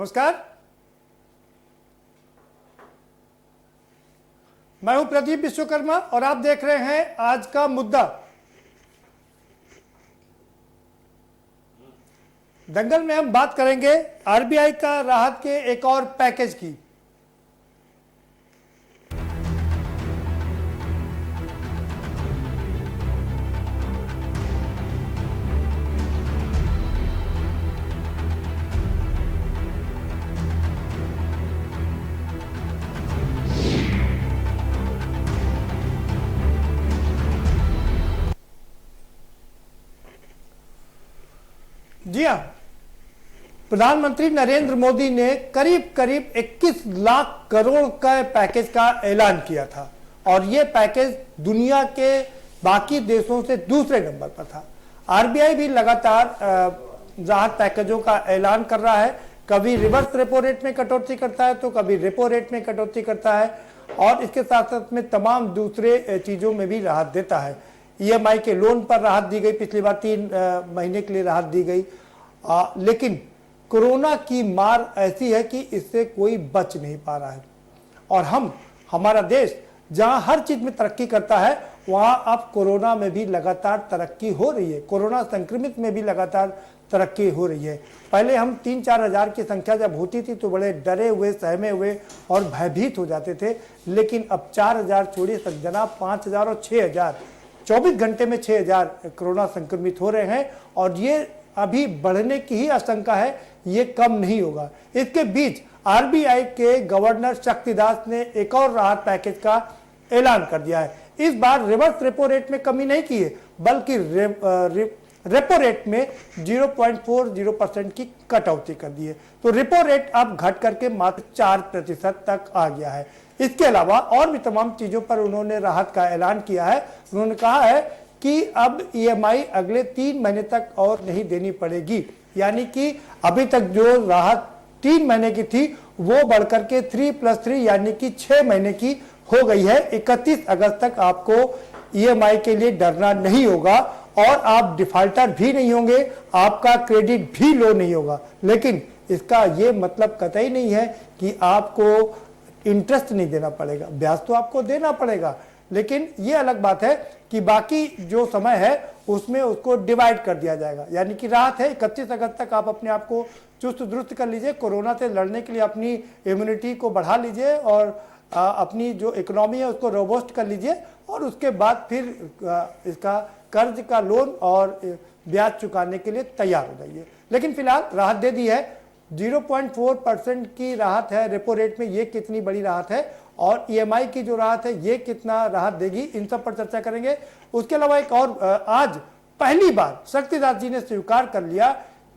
नमस्कार, मैं हूं प्रदीप विश्वकर्मा और आप देख रहे हैं आज का मुद्दा। दंगल में हम बात करेंगे आरबीआई का राहत के एक और पैकेज की। जी हां, प्रधानमंत्री नरेंद्र मोदी ने करीब करीब 21 लाख करोड़ का पैकेज का ऐलान किया था और यह पैकेज दुनिया के बाकी देशों से दूसरे नंबर पर था। आरबीआई भी लगातार राहत पैकेजों का ऐलान कर रहा है। कभी रिवर्स रेपो रेट में कटौती करता है तो कभी रेपो रेट में कटौती करता है और इसके साथ साथ में तमाम दूसरे चीजों में भी राहत देता है। ईएमआई के लोन पर राहत दी गई, पिछली बार 3 महीने के लिए राहत दी गई। लेकिन कोरोना की मार ऐसी है कि इससे कोई बच नहीं पा रहा है और हमारा देश जहां हर चीज में तरक्की करता है वहां अब कोरोना में भी लगातार तरक्की हो रही है। कोरोना संक्रमित में भी लगातार तरक्की हो रही है। पहले हम 3-4 हजार की संख्या जब होती थी तो बड़े डरे हुए, सहमे हुए और भयभीत हो जाते थे, लेकिन अब 4,000 छोड़िए सज्जना, 5,000 और 6,000, 24 घंटे में 6,000 कोरोना संक्रमित हो रहे हैं और ये अभी बढ़ने की ही आशंका है, ये कम नहीं होगा। इसके बीच आरबीआई के गवर्नर शक्तिदास ने एक और राहत पैकेज का ऐलान कर दिया है। इस बार रिवर्स रेपो रेट में कमी नहीं की है, बल्कि रेपो रेट में 0.40% की कटौती कर दी है। तो रेपो रेट अब घट करके मात्र 4% तक आ गया है। इसके अलावा और भी तमाम चीजों पर उन्होंने राहत का ऐलान किया है। उन्होंने कहा है कि अब ईएमआई अगले 3 महीने तक और नहीं देनी पड़ेगी, यानी कि अभी तक जो राहत 3 महीने की थी वो बढ़कर के 3+3 यानी कि 6 महीने की हो गई है। 31 अगस्त तक आपको ईएमआई के लिए डरना नहीं होगा और आप डिफाल्टर भी नहीं होंगे, आपका क्रेडिट भी लो नहीं होगा। लेकिन इसका ये मतलब कतई नहीं है कि आपको इंटरेस्ट नहीं देना पड़ेगा, ब्याज तो आपको देना पड़ेगा, लेकिन ये अलग बात है कि बाकी जो समय है उसमें उसको डिवाइड कर दिया जाएगा। यानी कि राहत है 31 अगस्त तक आप अपने आप को चुस्त दुरुस्त कर लीजिए, कोरोना से लड़ने के लिए अपनी इम्यूनिटी को बढ़ा लीजिए और अपनी जो इकोनॉमी है उसको रोबस्ट कर लीजिए और उसके बाद फिर इसका कर्ज का लोन और ब्याज चुकाने के लिए तैयार हो जाइए। लेकिन फिलहाल राहत दे दी है, 0.4% की राहत है रेपो रेट में। ये कितनी बड़ी राहत है और ईएमआई की जो राहत है ये कितना राहत देगी, इन सब पर चर्चा करेंगे। उसके अलावा एक और आज पहली बार शक्तिदास जी ने स्वीकार कर लिया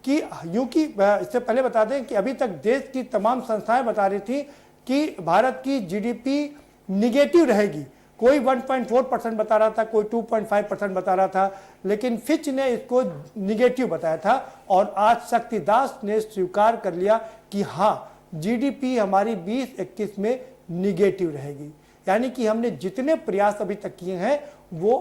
कि यूंकि इससे पहले बता दें कि अभी तक देश की तमाम संस्थाएं बता रही थी कि भारत की जीडीपी निगेटिव रहेगी। कोई 1.4% बता रहा था, कोई 2.5% बता रहा था, लेकिन फिच ने इसको निगेटिव बताया था और आज शक्तिदास ने स्वीकार कर लिया कि हाँ, जीडीपी हमारी 2021 में निगेटिव रहेगी। यानी कि हमने जितने प्रयास अभी तक किए हैं वो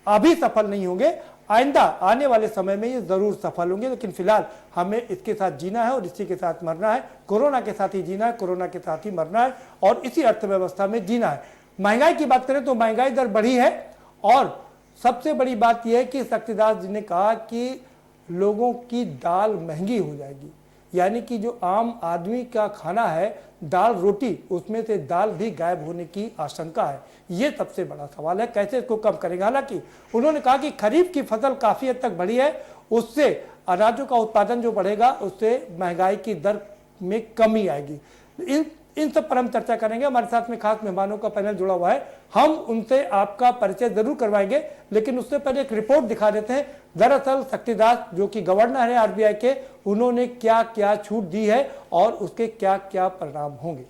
अभी सफल नहीं होंगे, आइंदा आने वाले समय में ये जरूर सफल होंगे। लेकिन फिलहाल हमें इसके साथ जीना है और इसी के साथ मरना है। कोरोना के साथ ही जीना है, कोरोना के साथ ही मरना है और इसी अर्थव्यवस्था में जीना है। महंगाई की बात करें तो महंगाई दर बढ़ी है और सबसे बड़ी बात यह है कि शक्तिदास जी ने कहा कि लोगों की दाल महंगी हो जाएगी। यानी कि जो आम आदमी का खाना है दाल रोटी, उसमें से दाल भी गायब होने की आशंका है। ये सबसे बड़ा सवाल है, कैसे इसको कम करेंगे। हालांकि उन्होंने कहा कि खरीफ की फसल काफी हद तक बढ़ी है, उससे अनाजों का उत्पादन जो बढ़ेगा उससे महंगाई की दर में कमी आएगी। इन सब पर हम चर्चा करेंगे। हमारे साथ में खास मेहमानों का पैनल जुड़ा हुआ है, हम उनसे आपका परिचय जरूर करवाएंगे, लेकिन उससे पहले एक रिपोर्ट दिखा देते हैं। दरअसल शक्तिदास जो कि गवर्नर है आरबीआई के, उन्होंने क्या क्या छूट दी है और उसके क्या क्या परिणाम होंगे।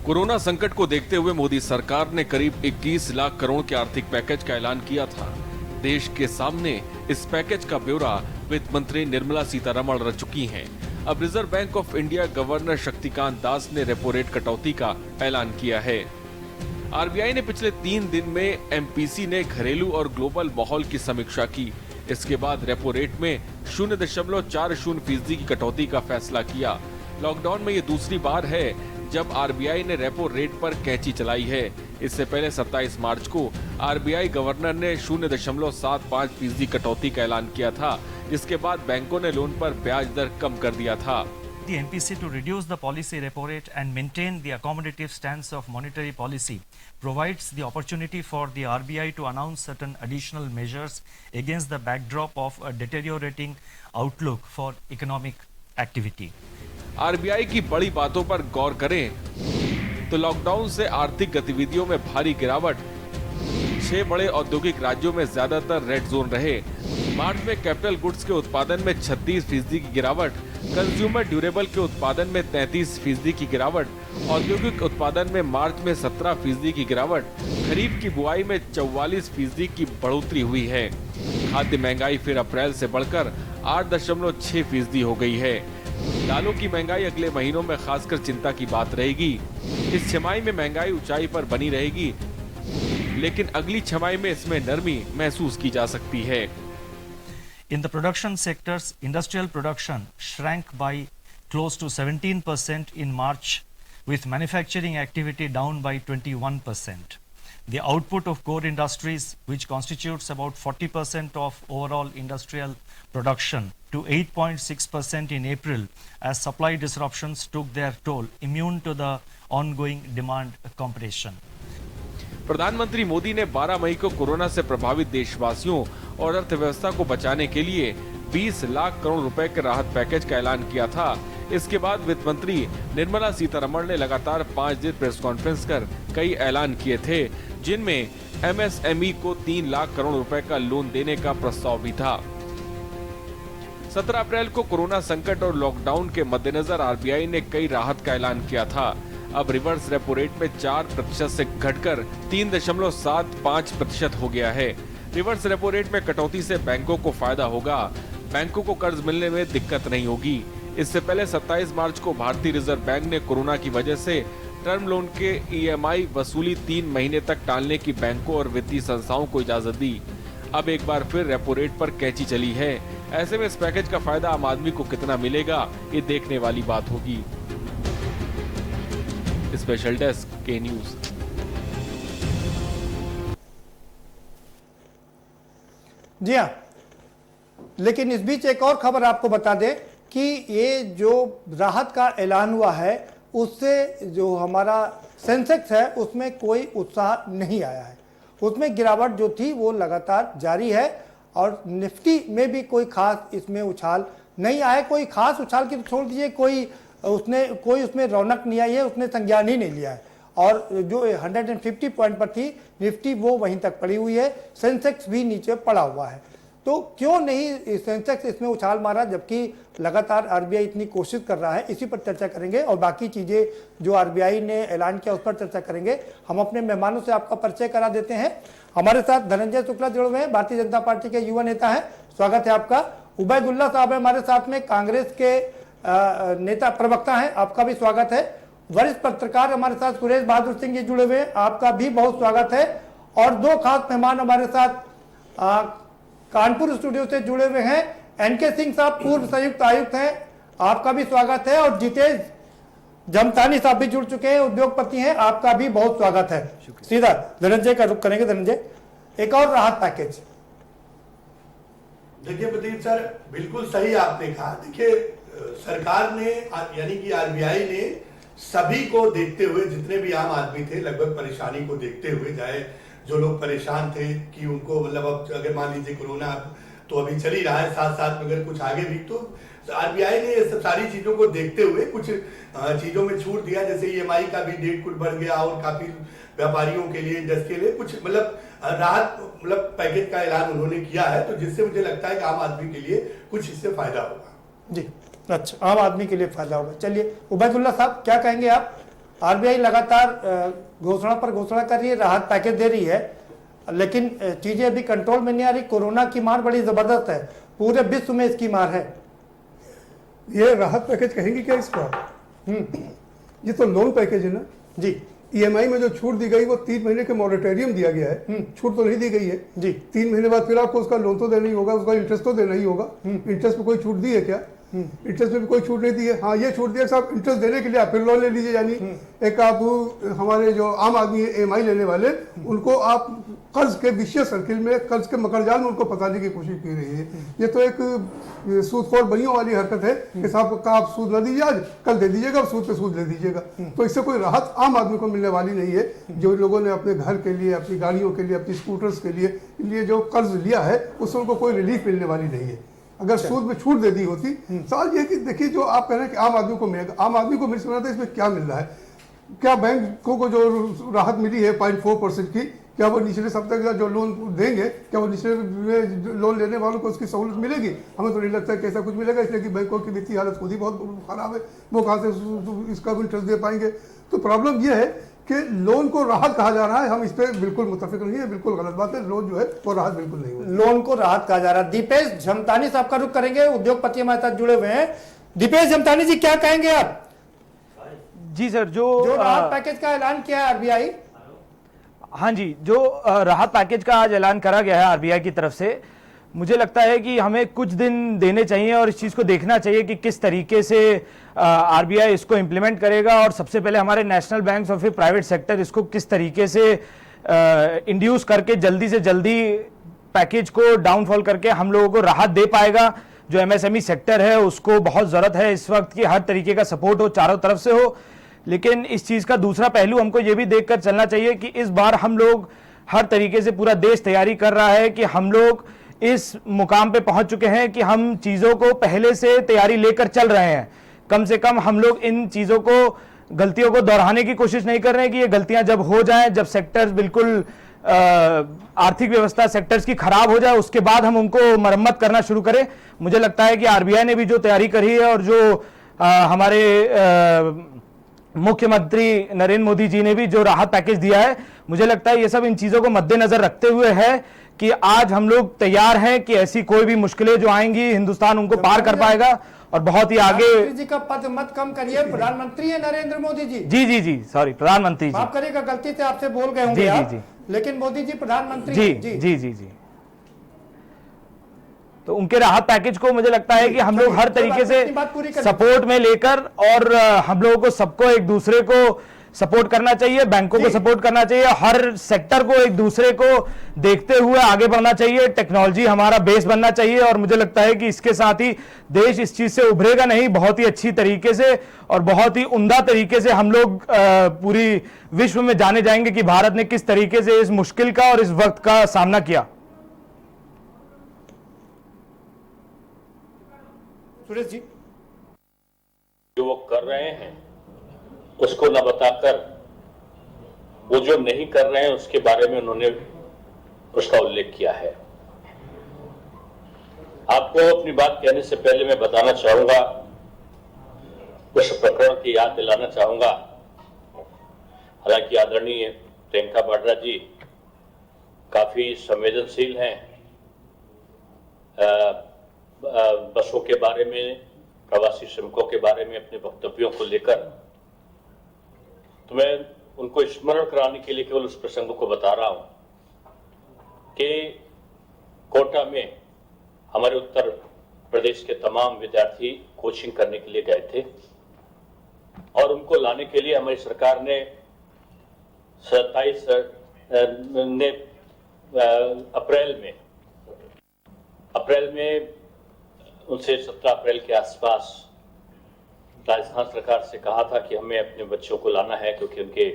कोरोना संकट को देखते हुए मोदी सरकार ने करीब 21 लाख करोड़ के आर्थिक पैकेज का ऐलान किया था। देश के सामने इस पैकेज का ब्यौरा वित्त मंत्री निर्मला सीतारमण रख चुकी हैं। अब reserve bank of India governor Shaktikanta Das ने रेपो रेट कटौती का ऐलान किया है। आरबीआई ने पिछले 3 दिन में एमपीसी ने घरेलू और ग्लोबल माहौल की समीक्षा की। इसके बाद रेपो रेट में 0.40% की कटौती का फैसला किया। लॉकडाउन में ये दूसरी बार है जब आरबीआई ने रेपो रेट पर कैंची चलाई है। इससे पहले 27 मार्च को आरबीआई गवर्नर ने 0.75% की कटौती का ऐलान किया था, जिसके बाद बैंकों ने लोन पर ब्याज दर कम कर दिया था। The MPC to reduce the policy repo rate and maintain the accommodative stance of monetary policy provides the opportunity for the RBI to announce certain additional measures against the backdrop of a deteriorating outlook for economic activity. RBI की बड़ी बातों पर गौर करें तो lockdown से आर्थिक गतिविधियों में भारी गिरावट, 6 बड़े औद्योगिक राज्यों में ज्यादातर रेड जोन रहे। मार्च में कैपिटल गुड्स के उत्पादन में 36% की गिरावट, कंज्यूमर ड्यूरेबल के उत्पादन में 33% की गिरावट, औद्योगिक उत्पादन में मार्च में 17% की गिरावट, खरीफ की बुआई में 44% की बढ़ोतरी हुई है। खाद्य महंगाई फिर अप्रैल से बढ़कर 8.6% हो गई है। दालों की महंगाई अगले महीनों में खासकर चिंता की बात रहेगी। इस छमाही में महंगाई ऊंचाई पर बनी रहेगी, लेकिन अगली छमाही में इसमें नरमी महसूस की जा सकती है। In the production sectors, industrial production shrank by close to 17% in March, with manufacturing activity down by 21%. The output of core industries, which constitutes about 40% of overall industrial production, to 8.6% in April as supply disruptions took their toll, immune to the ongoing demand competition. प्रधानमंत्री मोदी ने 12 मई को corona से प्रभावित देशवासियों और अर्थव्यवस्था को बचाने के लिए 20 लाख करोड़ रुपए के राहत पैकेज का ऐलान किया था। इसके बाद वित्त मंत्री निर्मला सीतारमण ने लगातार 5 दिन प्रेस कॉन्फ्रेंस कर कई ऐलान किए थे, जिनमें एमएसएमई को 3 लाख करोड़ रुपए का लोन देने का प्रस्ताव भी था। 17 अप्रैल को कोरोना संकट और लॉकडाउन के मद्देनजर आरबीआई ने कई राहत का ऐलान किया था। अब रिवर्स रेपो रेट में 4% से घटकर 3.75% हो गया है। रिवर्स रेपो रेट में कटौती से बैंकों को फायदा होगा। बैंकों को कर्ज मिलने में दिक्कत नहीं होगी। इससे पहले 27 मार्च को भारतीय रिजर्व बैंक ने कोरोना की वजह से टर्म लोन के ईएमआई वसूली 3 महीने तक टालने की बैंकों और वित्तीय संस्थाओं को इजाजत दी। अब एक बार फिर रेपो रेट पर कैंची चली है। ऐसे में इस पैकेज का फायदा आम आदमी को कितना मिलेगा, ये देखने वाली बात होगी। स्पेशल डेस्क के न्यूज। जी हाँ, लेकिन इस बीच एक और खबर आपको बता दें कि ये जो राहत का ऐलान हुआ है उससे जो हमारा सेंसेक्स है उसमें कोई उत्साह नहीं आया है। उसमें गिरावट जो थी वो लगातार जारी है और निफ्टी में भी कोई खास इसमें उछाल नहीं आया। कोई खास उछाल की तो छोड़ दीजिए, कोई उसमें रौनक नहीं आई है, उसने संज्ञान ही नहीं लिया है। और जो 150 पॉइंट पर थी निफ्टी वो वहीं तक पड़ी हुई है, सेंसेक्स भी नीचे पड़ा हुआ है। तो क्यों नहीं सेंसेक्स इसमें उछाल मारा, जबकि लगातार आरबीआई इतनी कोशिश कर रहा है। इसी पर चर्चा करेंगे और बाकी चीज़ें जो आरबीआई ने ऐलान किया उस पर चर्चा करेंगे। हम अपने मेहमानों से आपका परिचय करा देते हैं। हमारे साथ धनंजय शुक्ला जुड़े हुए हैं, भारतीय जनता पार्टी के युवा नेता हैं, स्वागत है आपका। उबैदुल्ला साहब है हमारे साथ में, कांग्रेस के नेता प्रवक्ता हैं, आपका भी स्वागत है। वरिष्ठ पत्रकार हमारे साथ सुरेश बहादुर सिंह जी जुड़े हुए हैं, आपका भी बहुत स्वागत है। और दो खास मेहमान हमारे साथ कानपुर स्टूडियो से जुड़े हुए हैं, एनके सिंह साहब पूर्व संयुक्त आयुक्त हैं, आपका भी स्वागत है। और जितेश जमतानी साहब भी जुड़ चुके हैं, उद्योगपति हैं, आपका भी बहुत स्वागत है। सीधा धनंजय का रुख करेंगे। धनंजय, एक और राहत पैकेज। देखिए प्रदीप सर, बिल्कुल सही आपने कहा। देखिए सरकार ने यानी कि आरबीआई ने सभी को देखते हुए, जितने भी आम आदमी थे लगभग परेशानी को देखते हुए, चाहे जो लोग परेशान थे कि उनको मतलब अब अगर मान लीजिए कोरोना तो अभी चल ही रहा है, साथ साथ में अगर कुछ आगे भी, तो आरबीआई ने ये सब सारी चीजों को देखते हुए कुछ चीजों में छूट दिया। जैसे ईएमआई का भी डेट कुछ बढ़ गया और काफी व्यापारियों के लिए, इंडस्ट्री के लिए कुछ मतलब राहत मतलब पैकेज का ऐलान उन्होंने किया है, तो जिससे मुझे लगता है कि आम आदमी के लिए कुछ इससे फायदा होगा। जी अच्छा, आम आदमी के लिए फायदा होगा। चलिए उबैदुल्ला साहब, क्या कहेंगे आप? आरबीआई लगातार घोषणा पर घोषणा कर रही है, राहत पैकेज दे रही है, लेकिन चीजें अभी कंट्रोल में नहीं आ रही। कोरोना की मार बड़ी जबरदस्त है, पूरे विश्व में इसकी मार है। ये राहत पैकेज कहेंगे क्या इसको? ये तो लोन पैकेज है ना जी। ईएमआई में जो छूट दी गई वो 3 महीने के मॉरेटोरियम दिया गया है, छूट तो नहीं दी गई है जी। 3 महीने बाद फिर आपको उसका लोन तो देना ही होगा, उसका इंटरेस्ट तो देना ही होगा। इंटरेस्ट पे कोई छूट दी है क्या? इंटरेस्ट पे भी कोई छूट नहीं दी है। हाँ, ये छूट दिया साहब इंटरेस्ट देने के लिए आप फिर लोन ले लीजिए, यानी एक आप हमारे जो आम आदमी है ईएमआई लेने वाले, उनको आप कर्ज के विशेष सर्किल में, कर्ज के मकड़जाल में उनको फंसाने की कोशिश की रही है। ये तो एक सूदखोर बनियों वाली हरकत है कि साहब का आप सूद न दीजिए, आज कल दे दीजिएगा और सूद पे सूद ले दीजिएगा। तो इससे कोई राहत आम आदमी को मिलने वाली नहीं है। जो लोगों ने अपने घर के लिए, अपनी गाड़ियों के लिए, अपनी स्कूटर्स के लिए जो कर्ज लिया है उससे उनको कोई रिलीफ मिलने वाली नहीं है। अगर सूद में छूट दे दी होती, सवाल ये कि देखिए जो आप कह रहे हैं कि आम आदमी को मिलेगा, आम आदमी को मिल सकता है, इसमें क्या मिल रहा है? क्या बैंकों को जो राहत मिली है 0.4% की, क्या वो निचले सप्ताह का जो लोन देंगे, क्या वो निचले लोन लेने वालों को उसकी सहूलत मिलेगी? हमें तो नहीं लगता कि ऐसा कुछ मिलेगा, इसलिए कि बैंकों की वित्तीय हालत खुद ही बहुत खराब है, वो कहाँ से इसका इंटरेस्ट दे पाएंगे। तो प्रॉब्लम ये है कि लोन को राहत कहा जा रहा है, हम इस पर बिल्कुल मुत्तफिक नहीं है, बिल्कुल गलत बात है। लोन जो है वो राहत बिल्कुल नहीं है। लोन को राहत कहा जा रहा है। दीपेश झमतानी साहब का रुख करेंगे, उद्योगपति हमारे साथ जुड़े हुए हैं। दीपेश झमतानी जी, क्या कहेंगे आप? जी सर, जो राहत पैकेज का ऐलान किया है आरबीआई। हाँ जी, जो राहत पैकेज का आज ऐलान करा गया है आरबीआई की तरफ से, मुझे लगता है कि हमें कुछ दिन देने चाहिए और इस चीज़ को देखना चाहिए कि किस तरीके से आरबीआई इसको इम्प्लीमेंट करेगा, और सबसे पहले हमारे नेशनल बैंक्स और फिर प्राइवेट सेक्टर इसको किस तरीके से इंड्यूस करके जल्दी से जल्दी पैकेज को डाउनफॉल करके हम लोगों को राहत दे पाएगा। जो एमएसएमई सेक्टर है उसको बहुत ज़रूरत है इस वक्त की हर तरीके का सपोर्ट हो, चारों तरफ से हो। लेकिन इस चीज़ का दूसरा पहलू हमको ये भी देखकर चलना चाहिए कि इस बार हम लोग हर तरीके से, पूरा देश तैयारी कर रहा है कि हम लोग इस मुकाम पे पहुंच चुके हैं कि हम चीज़ों को पहले से तैयारी लेकर चल रहे हैं। कम से कम हम लोग इन चीज़ों को, गलतियों को दोहराने की कोशिश नहीं कर रहे हैं कि ये गलतियां जब हो जाएं, जब सेक्टर्स बिल्कुल आर्थिक व्यवस्था सेक्टर्स की खराब हो जाए, उसके बाद हम उनको मरम्मत करना शुरू करें। मुझे लगता है कि आरबीआई ने भी जो तैयारी करी है और जो हमारे मुख्यमंत्री नरेंद्र मोदी जी ने भी जो राहत पैकेज दिया है, मुझे लगता है ये सब इन चीजों को मद्देनजर रखते हुए है कि आज हम लोग तैयार हैं कि ऐसी कोई भी मुश्किलें जो आएंगी हिंदुस्तान उनको पार कर पाएगा और बहुत ही आगे। जी का पद मत कम करिए, प्रधानमंत्री है नरेंद्र मोदी जी। जी जी जी, सॉरी, प्रधानमंत्री जी, माफ करिएगा, गलती से आपसे बोल गए होंगे जी, आप, जी, जी। लेकिन मोदी जी प्रधानमंत्री जी जी जी जी जी। तो उनके राहत पैकेज को मुझे लगता है कि हम लोग हर तरीके से सपोर्ट में लेकर, और हम लोगों को सबको एक दूसरे को सपोर्ट करना चाहिए, बैंकों को सपोर्ट करना चाहिए, हर सेक्टर को एक दूसरे को देखते हुए आगे बढ़ना चाहिए। टेक्नोलॉजी हमारा बेस बनना चाहिए और मुझे लगता है कि इसके साथ ही देश इस चीज से उभरेगा नहीं, बहुत ही अच्छी तरीके से और बहुत ही उम्दा तरीके से हम लोग पूरी विश्व में जाने जाएंगे कि भारत ने किस तरीके से इस मुश्किल का और इस वक्त का सामना किया। सुरेश जी, जो वो कर रहे हैं उसको न बताकर वो जो नहीं कर रहे हैं उसके बारे में उन्होंने उसका उल्लेख किया है। आपको अपनी बात कहने से पहले मैं बताना चाहूंगा, उस प्रकरण की याद दिलाना चाहूंगा। हालांकि आदरणीय प्रियंका वाड्रा जी काफी संवेदनशील हैं बसों के बारे में, प्रवासी श्रमिकों के बारे में अपने वक्तव्यों को लेकर, तो मैं उनको स्मरण कराने के लिए केवल उस प्रसंग को बता रहा हूं कि कोटा में हमारे उत्तर प्रदेश के तमाम विद्यार्थी कोचिंग करने के लिए गए थे और उनको लाने के लिए हमारी सरकार ने 27 अप्रैल में उनसे 17 अप्रैल के आसपास राजस्थान सरकार से कहा था कि हमें अपने बच्चों को लाना है, क्योंकि उनके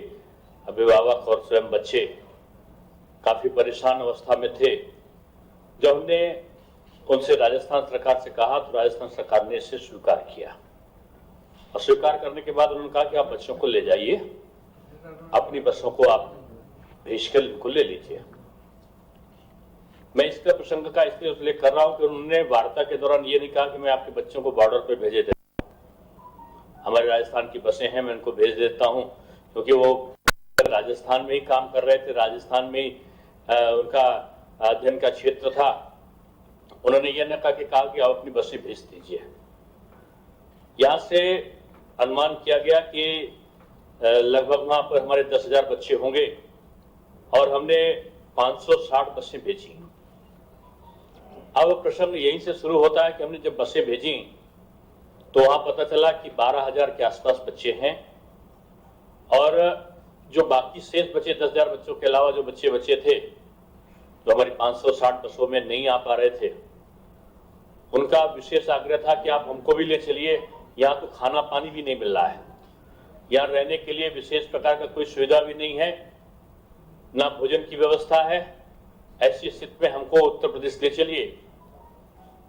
अभिभावक और स्वयं बच्चे काफी परेशान अवस्था में थे। जब हमने उनसे राजस्थान सरकार से कहा तो राजस्थान सरकार ने इसे स्वीकार किया और स्वीकार करने के बाद उन्होंने कहा कि आप बच्चों को ले जाइए, अपनी बसों को आप भेजकर इनको ले लीजिए। मैं इसका प्रसंग का इसलिए उल्लेख कर रहा हूं कि उन्होंने वार्ता के दौरान ये नहीं कहा कि मैं आपके बच्चों को बॉर्डर पे भेजे देता हूं, हमारे राजस्थान की बसें हैं, मैं उनको भेज देता हूं, क्योंकि वो राजस्थान में ही काम कर रहे थे, राजस्थान में ही उनका अध्ययन का क्षेत्र था। उन्होंने यह न कहा कि आप अपनी बसें भेज दीजिए। यहां से अनुमान किया गया कि लगभग वहां पर हमारे 10,000 बच्चे होंगे और हमने 560 बसें भेजी। अब प्रश्न यहीं से शुरू होता है कि हमने जब बसें भेजी तो वहां पता चला कि 12,000 के आसपास बच्चे हैं और जो बाकी शेष बचे 10,000 बच्चों के अलावा जो बच्चे बचे थे जो हमारी 560 बसों में नहीं आ पा रहे थे, उनका विशेष आग्रह था कि आप हमको भी ले चलिए, यहाँ तो खाना पानी भी नहीं मिल रहा है, यहाँ रहने के लिए विशेष प्रकार का कोई सुविधा भी नहीं है, ना भोजन की व्यवस्था है, ऐसी स्थिति में हमको उत्तर प्रदेश ले चलिए।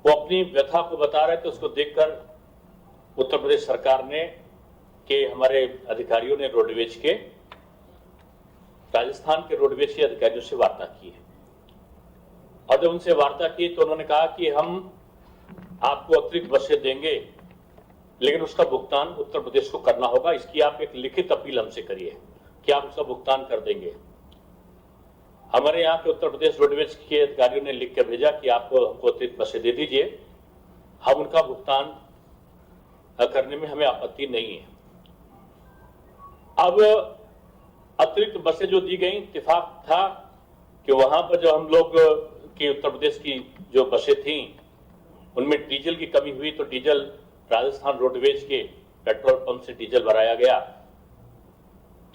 वो अपनी व्यथा को बता रहे थे, उसको देखकर उत्तर प्रदेश सरकार ने के हमारे अधिकारियों ने रोडवेज के राजस्थान के रोडवेज के अधिकारियों से वार्ता की है और जब उनसे वार्ता की तो उन्होंने कहा कि हम आपको अतिरिक्त बसें देंगे लेकिन उसका भुगतान उत्तर प्रदेश को करना होगा, इसकी आप एक लिखित अपील हमसे करिए कि आप उसका भुगतान कर देंगे। हमारे यहाँ के उत्तर प्रदेश रोडवेज के अधिकारियों ने लिख कर भेजा कि आप हमको अतिरिक्त बसें दे दीजिए, हम उनका भुगतान करने में हमें आपत्ति नहीं है। अब अतिरिक्त बसें जो दी गई, इत्तेफाक था कि वहां पर जो हम लोग की उत्तर प्रदेश की जो बसें थी उनमें डीजल की कमी हुई तो डीजल राजस्थान रोडवेज के पेट्रोल पंप से डीजल भराया गया।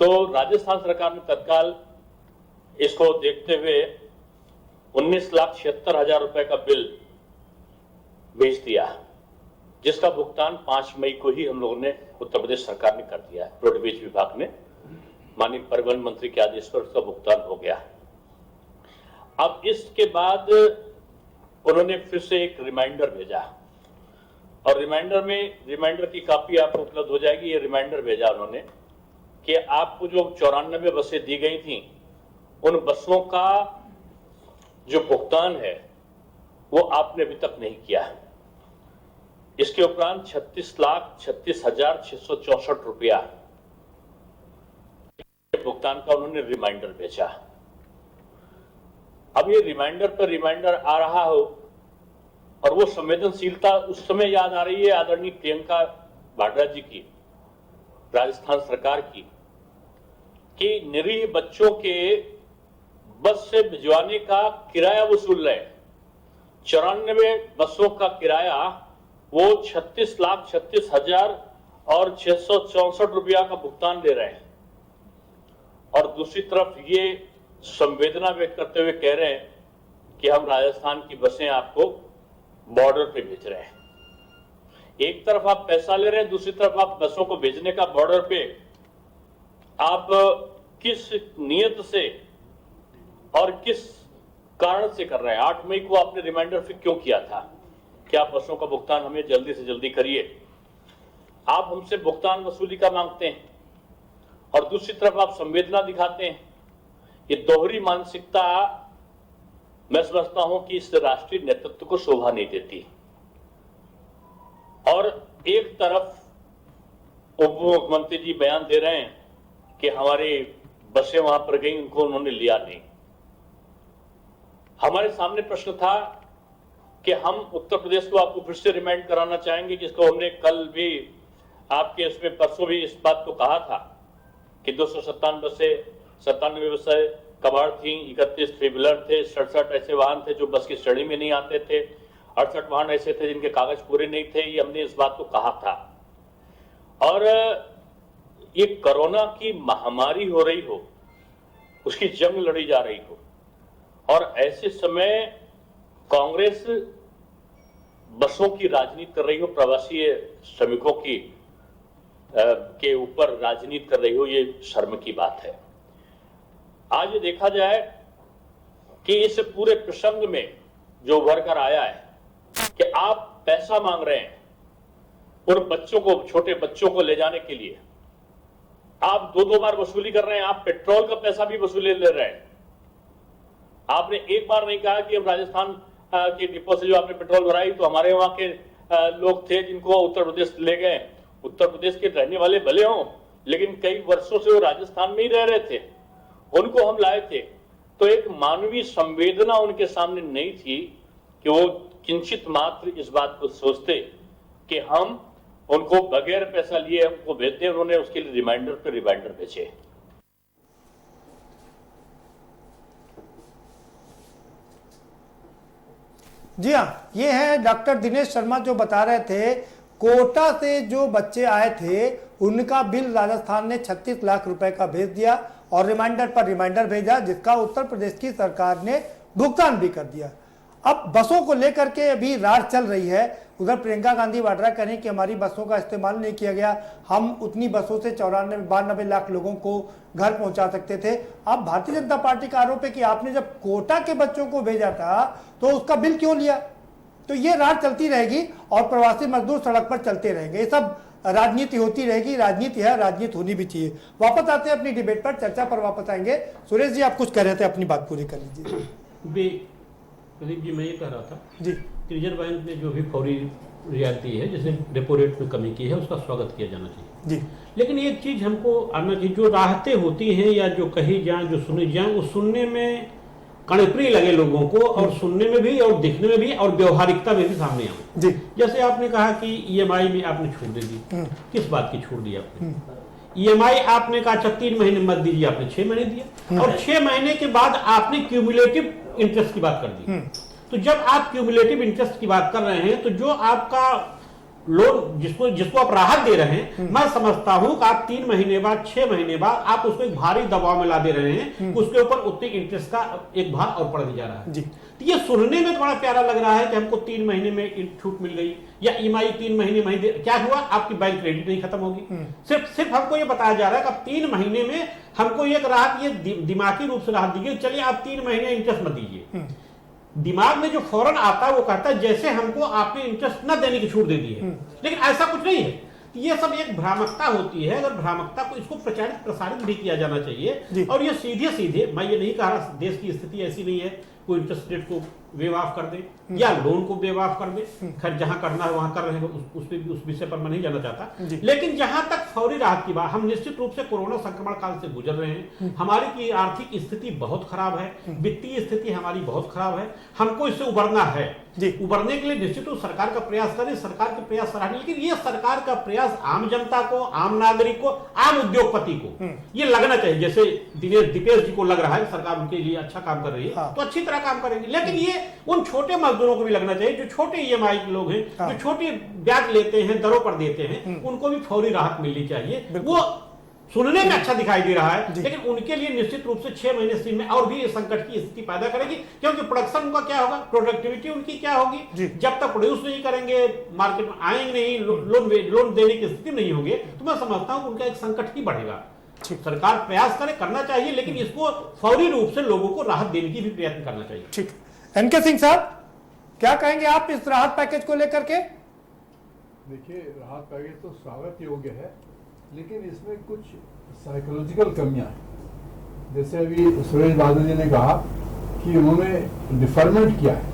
तो राजस्थान सरकार ने तत्काल इसको देखते हुए 19,76,000 रुपए का बिल भेज दिया, जिसका भुगतान 5 मई को ही हम लोगों ने उत्तर प्रदेश सरकार ने कर दिया है। रोडवेज विभाग ने माननीय परिवहन मंत्री के आदेश पर उसका भुगतान हो गया। अब इसके बाद उन्होंने फिर से एक रिमाइंडर भेजा और रिमाइंडर की कॉपी आपको उपलब्ध हो जाएगी। ये रिमाइंडर भेजा उन्होंने कि आपको जो 94 बसें दी गई थी उन बसों का जो भुगतान है वो आपने अभी तक नहीं किया। इसके उपरांत 36,36,664 रुपया भुगतान का उन्होंने रिमाइंडर भेजा। अब ये रिमाइंडर पर रिमाइंडर आ रहा हो और वो संवेदनशीलता उस समय याद आ रही है आदरणीय प्रियंका वाड्रा जी की, राजस्थान सरकार की, कि निरीह बच्चों के बस से भिजवाने का किराया वसूल रहे। 94 बसों का किराया वो 36,36,664 रुपया का भुगतान दे रहे हैं और दूसरी तरफ ये संवेदना व्यक्त करते हुए कह रहे हैं कि हम राजस्थान की बसें आपको बॉर्डर पे भेज रहे हैं। एक तरफ आप पैसा ले रहे हैं, दूसरी तरफ आप बसों को भेजने का बॉर्डर पे आप किस नियत से और किस कारण से कर रहे हैं। 8 मई को आपने रिमाइंडर फिर क्यों किया था कि आप बसों का भुगतान हमें जल्दी से जल्दी करिए। आप हमसे भुगतान वसूली का मांगते हैं और दूसरी तरफ आप संवेदना दिखाते हैं। ये दोहरी मानसिकता मैं समझता हूं कि इस राष्ट्रीय नेतृत्व को शोभा नहीं देती। और एक तरफ उप मुख्यमंत्री जी बयान दे रहे हैं कि हमारी बसें वहां पर गई, उनको उन्होंने लिया नहीं। हमारे सामने प्रश्न था कि हम उत्तर प्रदेश को आपको फिर से रिमाइंड कराना चाहेंगे, जिसको हमने कल भी आपके उसमें परसों भी इस बात को कहा था कि 297 बसें कबाड़ थी, 31 थ्री व्हीलर थे, 67 ऐसे वाहन थे जो बस की श्रेणी में नहीं आते थे, 68 वाहन ऐसे थे जिनके कागज पूरे नहीं थे। ये हमने इस बात को कहा था। और ये कोरोना की महामारी हो रही हो, उसकी जंग लड़ी जा रही हो और ऐसे समय कांग्रेस बसों की राजनीति कर रही हो, प्रवासी श्रमिकों की के ऊपर राजनीति कर रही हो, ये शर्म की बात है। आज ये देखा जाए कि इस पूरे प्रसंग में जो उभर कर आया है कि आप पैसा मांग रहे हैं उन बच्चों को, छोटे बच्चों को ले जाने के लिए। आप 2-2 बार वसूली कर रहे हैं, आप पेट्रोल का पैसा भी वसूली ले रहे हैं। आपने एक बार नहीं कहा कि हम राजस्थान के डिपो से जो आपने पेट्रोल भराई तो हमारे वहां के लोग थे जिनको उत्तर प्रदेश ले गए। उत्तर प्रदेश के रहने वाले भले हों, लेकिन कई वर्षों से वो राजस्थान में ही रह रहे थे, उनको हम लाए थे। तो एक मानवीय संवेदना उनके सामने नहीं थी कि वो किंचित मात्र इस बात को सोचते कि हम उनको बगैर पैसा लिए उनको भेजते, उन्होंने उसके लिए रिमाइंडर पे रिमाइंडर भेजे। जी हाँ, ये है डॉक्टर दिनेश शर्मा जो बता रहे थे कोटा से जो बच्चे आए थे उनका बिल राजस्थान ने 36 लाख रुपए का भेज दिया और रिमाइंडर पर रिमाइंडर भेजा, जिसका उत्तर प्रदेश की सरकार ने भुगतान भी कर दिया। अब बसों को लेकर के अभी रार चल रही है। उधर प्रियंका गांधी वाड्रा कह रही कि हमारी बसों का इस्तेमाल नहीं किया गया, हम उतनी बसों से 92 लाख लोगों को घर पहुंचा सकते थे। अब भारतीय जनता पार्टी का आरोप है कि आपने जब कोटा के बच्चों को भेजा था तो उसका बिल क्यों लिया। तो ये रार चलती रहेगी और प्रवासी मजदूर सड़क पर चलते रहेंगे। ये सब राजनीति होती रहेगी, राजनीति है, राजनीति होनी भी चाहिए। वापस आते हैं अपनी डिबेट पर, चर्चा पर वापस आएंगे। सुरेश जी आप कुछ कह रहे थे, अपनी बात पूरी कर लीजिए। प्रदीप जी, मैं ये कह रहा था जी, रिजर्व बैंक ने जो भी फौरी रियायती है, जैसे रेपो रेट में कमी की है, उसका स्वागत किया जाना चाहिए जी। लेकिन एक चीज हमको आना चाहिए, जो राहतें होती हैं या जो कही जाए, जो सुनी जाए, वो सुनने में कड़कड़ी लगे लोगों को, और सुनने में भी और दिखने में भी और व्यवहारिकता में भी सामने आए। जी। जैसे आपने कहा कि ईएमआई में आपने छूट दे दी, किस बात की छूट दी आपने? ईएमआई आपने कहा 3 महीने मत दीजिए, आपने 6 महीने दिया, और 6 महीने के बाद आपने क्यूमुलेटिव इंटरेस्ट की बात कर दी। तो जब आप क्यूमुलेटिव इंटरेस्ट की बात कर रहे हैं, तो जो आपका लोन जिसको आप राहत दे रहे हैं, मैं समझता हूं कि आप 3 महीने बाद 6 महीने बाद आप उसको एक भारी दबाव में ला दे रहे हैं, उसके ऊपर उतने इंटरेस्ट का एक भार और पड़ जा रहा है जी। तो ये सुनने में बड़ा प्यारा लग रहा है कि हमको 3 महीने में छूट मिल गई, या ईएमआई 3 महीने क्या हुआ, आपकी बैंक क्रेडिट नहीं खत्म होगी। सिर्फ हमको ये बताया जा रहा है कि अब 3 महीने में हमको एक राहत, ये दिमागी रूप से राहत दी गई, चलिए आप 3 महीने इंटरेस्ट मत दीजिए। दिमाग में जो फौरन आता है वो कहता है जैसे हमको आपने इंटरेस्ट न देने की छूट दे दी है, लेकिन ऐसा कुछ नहीं है। ये सब एक भ्रामकता होती है। अगर भ्रामकता को इसको प्रचारित प्रसारित भी किया जाना चाहिए, और ये सीधे सीधे, मैं ये नहीं कह रहा देश की स्थिति ऐसी नहीं है कोई इंटरेस्ट रेट को वेव ऑफ कर दे या लोन को वेव ऑफ कर दे, खैर जहां करना है वहां कर रहे हैं, उस विषय पर मैं नहीं जाना चाहता। लेकिन जहां तक फौरी राहत की बात, हम निश्चित रूप से कोरोना संक्रमण काल से गुजर रहे हैं, हमारी की आर्थिक स्थिति बहुत खराब है, वित्तीय स्थिति हमारी बहुत खराब है, हमको इससे उबरना है। उबरने के लिए निश्चित रूप सरकार का प्रयास करें, सरकार के प्रयास सराहनीय, लेकिन ये सरकार का प्रयास आम जनता को, आम नागरिक को, आम उद्योगपति को ये लगना चाहिए। जैसे दीपेश जी को लग रहा है सरकार उनके लिए अच्छा काम कर रही है, तो अच्छी तरह काम करेंगे, लेकिन ये उन छोटे मजदूरों को भी लगना चाहिए जो छोटे ईएमआई के लोग हैं, जो छोटे ब्याज लेते हैं, दरों पर देते हैं, उनको भी फौरी राहत मिलनी चाहिए। वो सुनने में अच्छा दिखाई दे रहा है, लेकिन उनके लिए निश्चित रूप से 6 महीने से में और भी संकट की स्थिति पैदा करेगी, क्योंकि प्रोडक्शन उनका क्या होगा, प्रोडक्टिविटी उनकी क्या होगी, जब तक प्रोड्यूस नहीं करेंगे, मार्केट में आएंगे नहीं, लोन देने की स्थिति नहीं होगी, तो मैं समझता हूं उनका एक संकट ही बढ़ेगा। सरकार प्रयास करे, करना चाहिए, लेकिन इसको फौरी रूप से लोगों को राहत देने की भी प्रयत्न करना चाहिए। ठीक। एनके सिंह साहब क्या कहेंगे आप इस राहत पैकेज को लेकर के? देखिए, राहत पैकेज तो स्वागत योग्य है, लेकिन इसमें कुछ साइकोलॉजिकल कमियां हैं। जैसे अभी सुरेश बादल जी ने कहा कि उन्होंने डिफरमेंट किया है,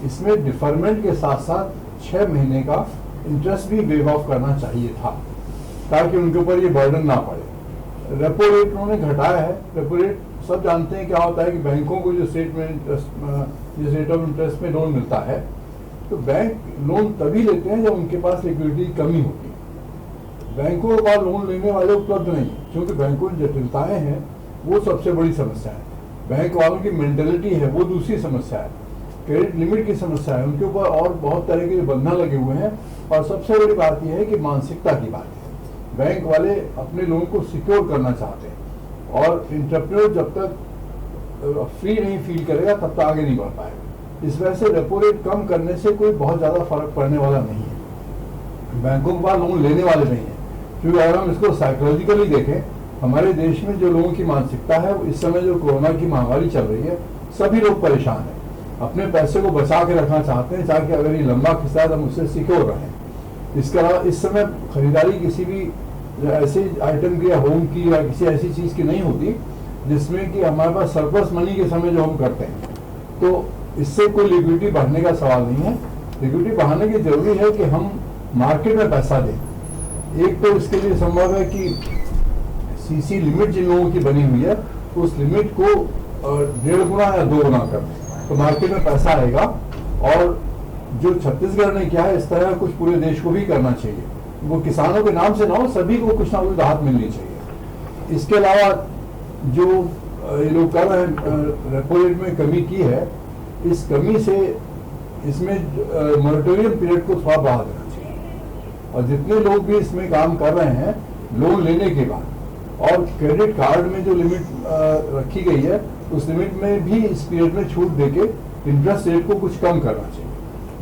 इसमें डिफरमेंट के साथ साथ 6 महीने का इंटरेस्ट भी वेव ऑफ करना चाहिए था, ताकि उनके ऊपर ये बर्डन ना पड़े। रेपो रेट उन्होंने घटाया है। रेपो रेट सब जानते हैं क्या होता है कि बैंकों को जो जिस रेट ऑफ इंटरेस्ट में लोन मिलता है, तो बैंक लोन तभी लेते हैं जब उनके पास लिक्विडिटी की कमी होती है। बैंकों के पास लोन लेने वाले उपलब्ध नहीं, क्योंकि बैंकों की जटिलताएं हैं, वो सबसे बड़ी समस्या है। बैंक वालों की मेंटेलिटी है, वो दूसरी समस्या है। क्रेडिट लिमिट की समस्या है, उनके ऊपर और बहुत तरह के बंधन लगे हुए हैं। और सबसे बड़ी बात यह है कि मानसिकता की बात है। बैंक वाले अपने लोन को सिक्योर करना चाहते हैं, और एंटरप्रेन्योर जब तक फ्री नहीं फील करेगा तब तक आगे नहीं बढ़ पाएगा। इस वजह से रेपो रेट कम करने से कोई बहुत ज़्यादा फर्क पड़ने वाला नहीं है। बैंकों के पास लोन लेने वाले नहीं है, क्योंकि अगर हम इसको साइकोलॉजिकली देखें, हमारे देश में जो लोगों की मानसिकता है, इस समय जो कोरोना की महामारी चल रही है, सभी लोग परेशान हैं, अपने पैसे को बचा के रखना चाहते हैं, ताकि अगर ये लंबा खिस्सा है तो हम उससे सिक्योर रहें। इसके अलावा इस समय खरीदारी किसी भी ऐसे आइटम की या होम की या किसी ऐसी चीज़ की नहीं होती जिसमें कि हमारे पास सरप्लस मनी के समय जो हम करते हैं, तो इससे कोई लिक्विडिटी बढ़ने का सवाल नहीं है। लिक्विडिटी बढ़ाने की जरूरी है कि हम मार्केट में पैसा दें। एक तो इसके लिए संभव है कि सीसी लिमिट जिन लोगों की बनी हुई है, उस लिमिट को 1.5 गुना या 2 गुना कर दें, तो मार्केट में पैसा आएगा। और जो छत्तीसगढ़ ने किया है, इस तरह कुछ पूरे देश को भी करना चाहिए। वो किसानों के नाम से ना हो, सभी को कुछ ना कुछ राहत मिलनी चाहिए। इसके अलावा जो ये लोग कर रहे हैं, रेपो रेट में कमी की है, इस कमी से इसमें मॉनिटोरियम पीरियड को थोड़ा बढ़ा देना चाहिए। और जितने लोग भी इसमें काम कर रहे हैं लोन लेने के बाद, और क्रेडिट कार्ड में जो लिमिट रखी गई है उस लिमिट में भी इस पीरियड में छूट देके इंटरेस्ट रेट को कुछ कम करना चाहिए।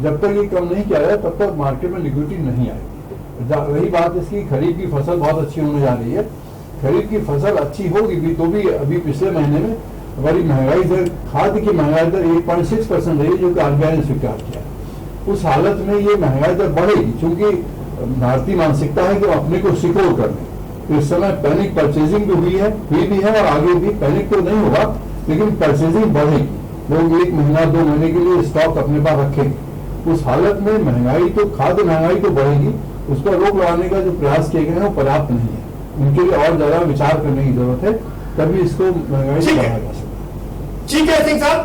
जब तक ये कम नहीं किया जाए तब तक मार्केट में लिक्विडिटी नहीं आएगी। रही बात इसकी, खरीफ की फसल बहुत अच्छी होने जा रही है। खरीफ की फसल अच्छी होगी भी तो भी अभी पिछले महीने में हमारी महंगाई दर, खाद्य की महंगाई दर 1.6% रही, जो कि आरबीआई ने स्वीकार किया। उस हालत में ये महंगाई दर बढ़ेगी, क्योंकि भारतीय मानसिकता है कि अपने को सिक्योर करने। तो इस समय पैनिक परचेजिंग हुई भी है और आगे भी पैनिक तो नहीं होगा, लेकिन परचेजिंग बढ़ेगी। लोग 1 महीना 2 महीने के लिए स्टॉक अपने पास रखेंगे। उस हालत में महंगाई तो, खाद्य महंगाई तो बढ़ेगी, उस पर रोक लगाने का जो प्रयास किए गए हैं वो पर्याप्त नहीं है। उनके लिए और ज्यादा विचार करने की जरूरत है, तभी इसको महंगाई से बढ़ाया जा सकता है। ठीक है सिंह साहब,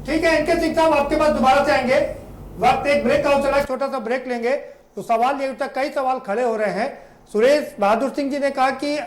ठीक है इनके सिंह साहब, आपके पास दोबारा से आएंगे। वक्त एक ब्रेक का चला, छोटा सा ब्रेक लेंगे। तो सवाल ये उठा, कई सवाल खड़े हो रहे हैं। सुरेश बहादुर सिंह जी ने कहा कि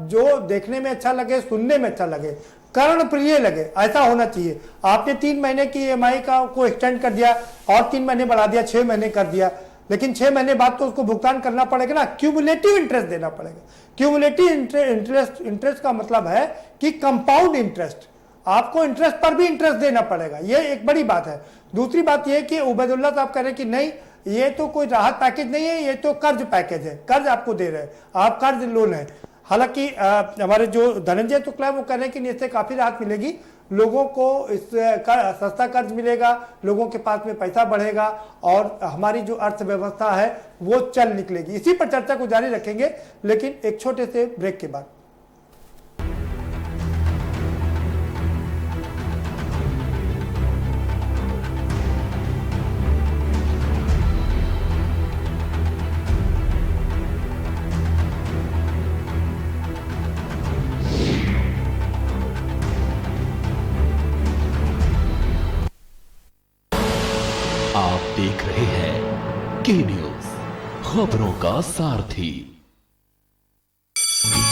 जो देखने में अच्छा लगे, सुनने में अच्छा लगे, कर्ण प्रिय लगे, ऐसा होना चाहिए। आपने 3 महीने की EMI को एक्सटेंड कर दिया और 3 महीने बढ़ा दिया, 6 महीने कर दिया, लेकिन 6 महीने बाद तो उसको भुगतान करना पड़ेगा ना, क्यूमुलेटिव इंटरेस्ट देना पड़ेगा। क्यूमुलेटिव इंटरेस्ट का मतलब है कि कंपाउंड इंटरेस्ट, आपको इंटरेस्ट पर भी इंटरेस्ट देना पड़ेगा। ये एक बड़ी बात है। दूसरी बात ये कि उबैदुल्ला साहब कह रहे हैं कि नहीं, ये तो कोई राहत पैकेज नहीं है, ये तो कर्ज पैकेज है, कर्ज आपको दे रहे हैं, आप कर्ज लोन है। हालांकि हमारे जो धनंजय शुक्ला है वो कह रहे हैं कि इससे काफी राहत मिलेगी, लोगों को इससे सस्ता कर्ज मिलेगा, लोगों के पास में पैसा बढ़ेगा और हमारी जो अर्थव्यवस्था है वो चल निकलेगी। इसी पर चर्चा को जारी रखेंगे, लेकिन एक छोटे से ब्रेक के बाद। आप देख रहे हैं के न्यूज, खबरों का सारथी।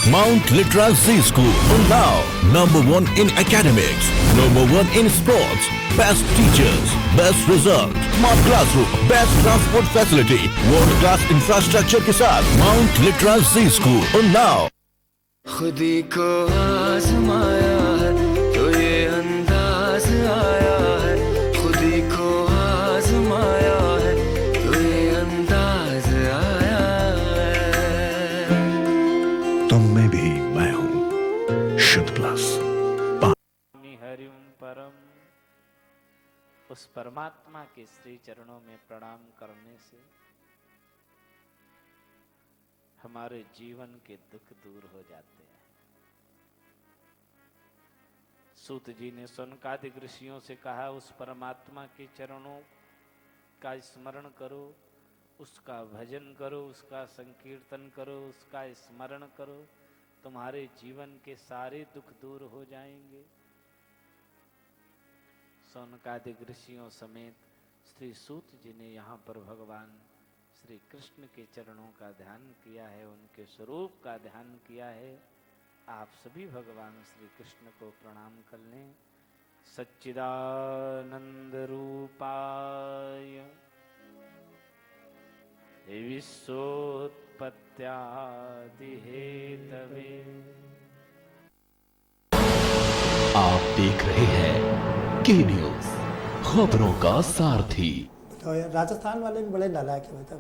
Mount Litra Z School, Unnao, number 1 in academics, number 1 in sports, best teachers, best result, smart classroom, best transport facility, world class infrastructure के साथ Mount Litra Z School, Unnao। खुदी को आजमाया है तो ये अंदाज आया है, खुदी को आजमाया है तो ये अंदाज आया है। तुम में भी मैं हूँ शुद्ध प्लस। हरिम परम, उस परमात्मा के श्री चरणों में प्रणाम करने से हमारे जीवन के दुख दूर हो जाते हैं। सूत जी ने सनकादिक ऋषियों से कहा, उस परमात्मा के चरणों का स्मरण करो, उसका भजन करो, उसका संकीर्तन करो, उसका स्मरण करो, तुम्हारे जीवन के सारे दुख दूर हो जाएंगे। सनकादिक ऋषियों समेत श्री सूत जी ने यहाँ पर भगवान श्री कृष्ण के चरणों का ध्यान किया है, उनके स्वरूप का ध्यान किया है। आप सभी भगवान श्री कृष्ण को प्रणाम कर लें। सच्चिदानंद रूपाय विश्वोत्पत्त्यादि हेतवे। आप देख रहे हैं के न्यूज, खबरों का सारथी। तो राजस्थान वाले भी बड़े नालायक है, मतलब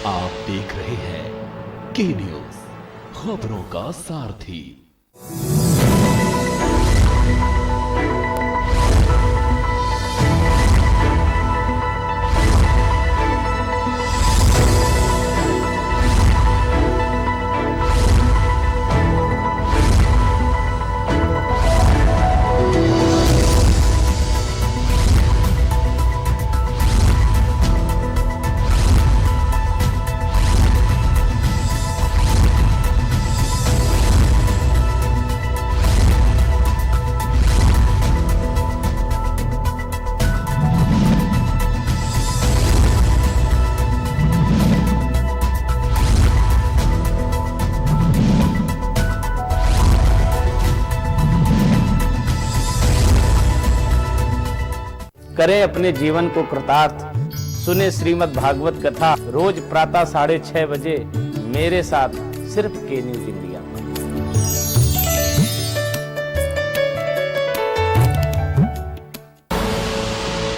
आप देख रहे हैं के न्यूज, खबरों का सारथी। करें अपने जीवन को कृतार्थ, सुने श्रीमद् भागवत कथा रोज प्रातः 6:30 बजे मेरे साथ सिर्फ के न्यूज इंडिया में।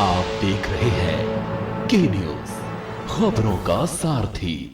आप देख रहे हैं के न्यूज, खबरों का सारथी।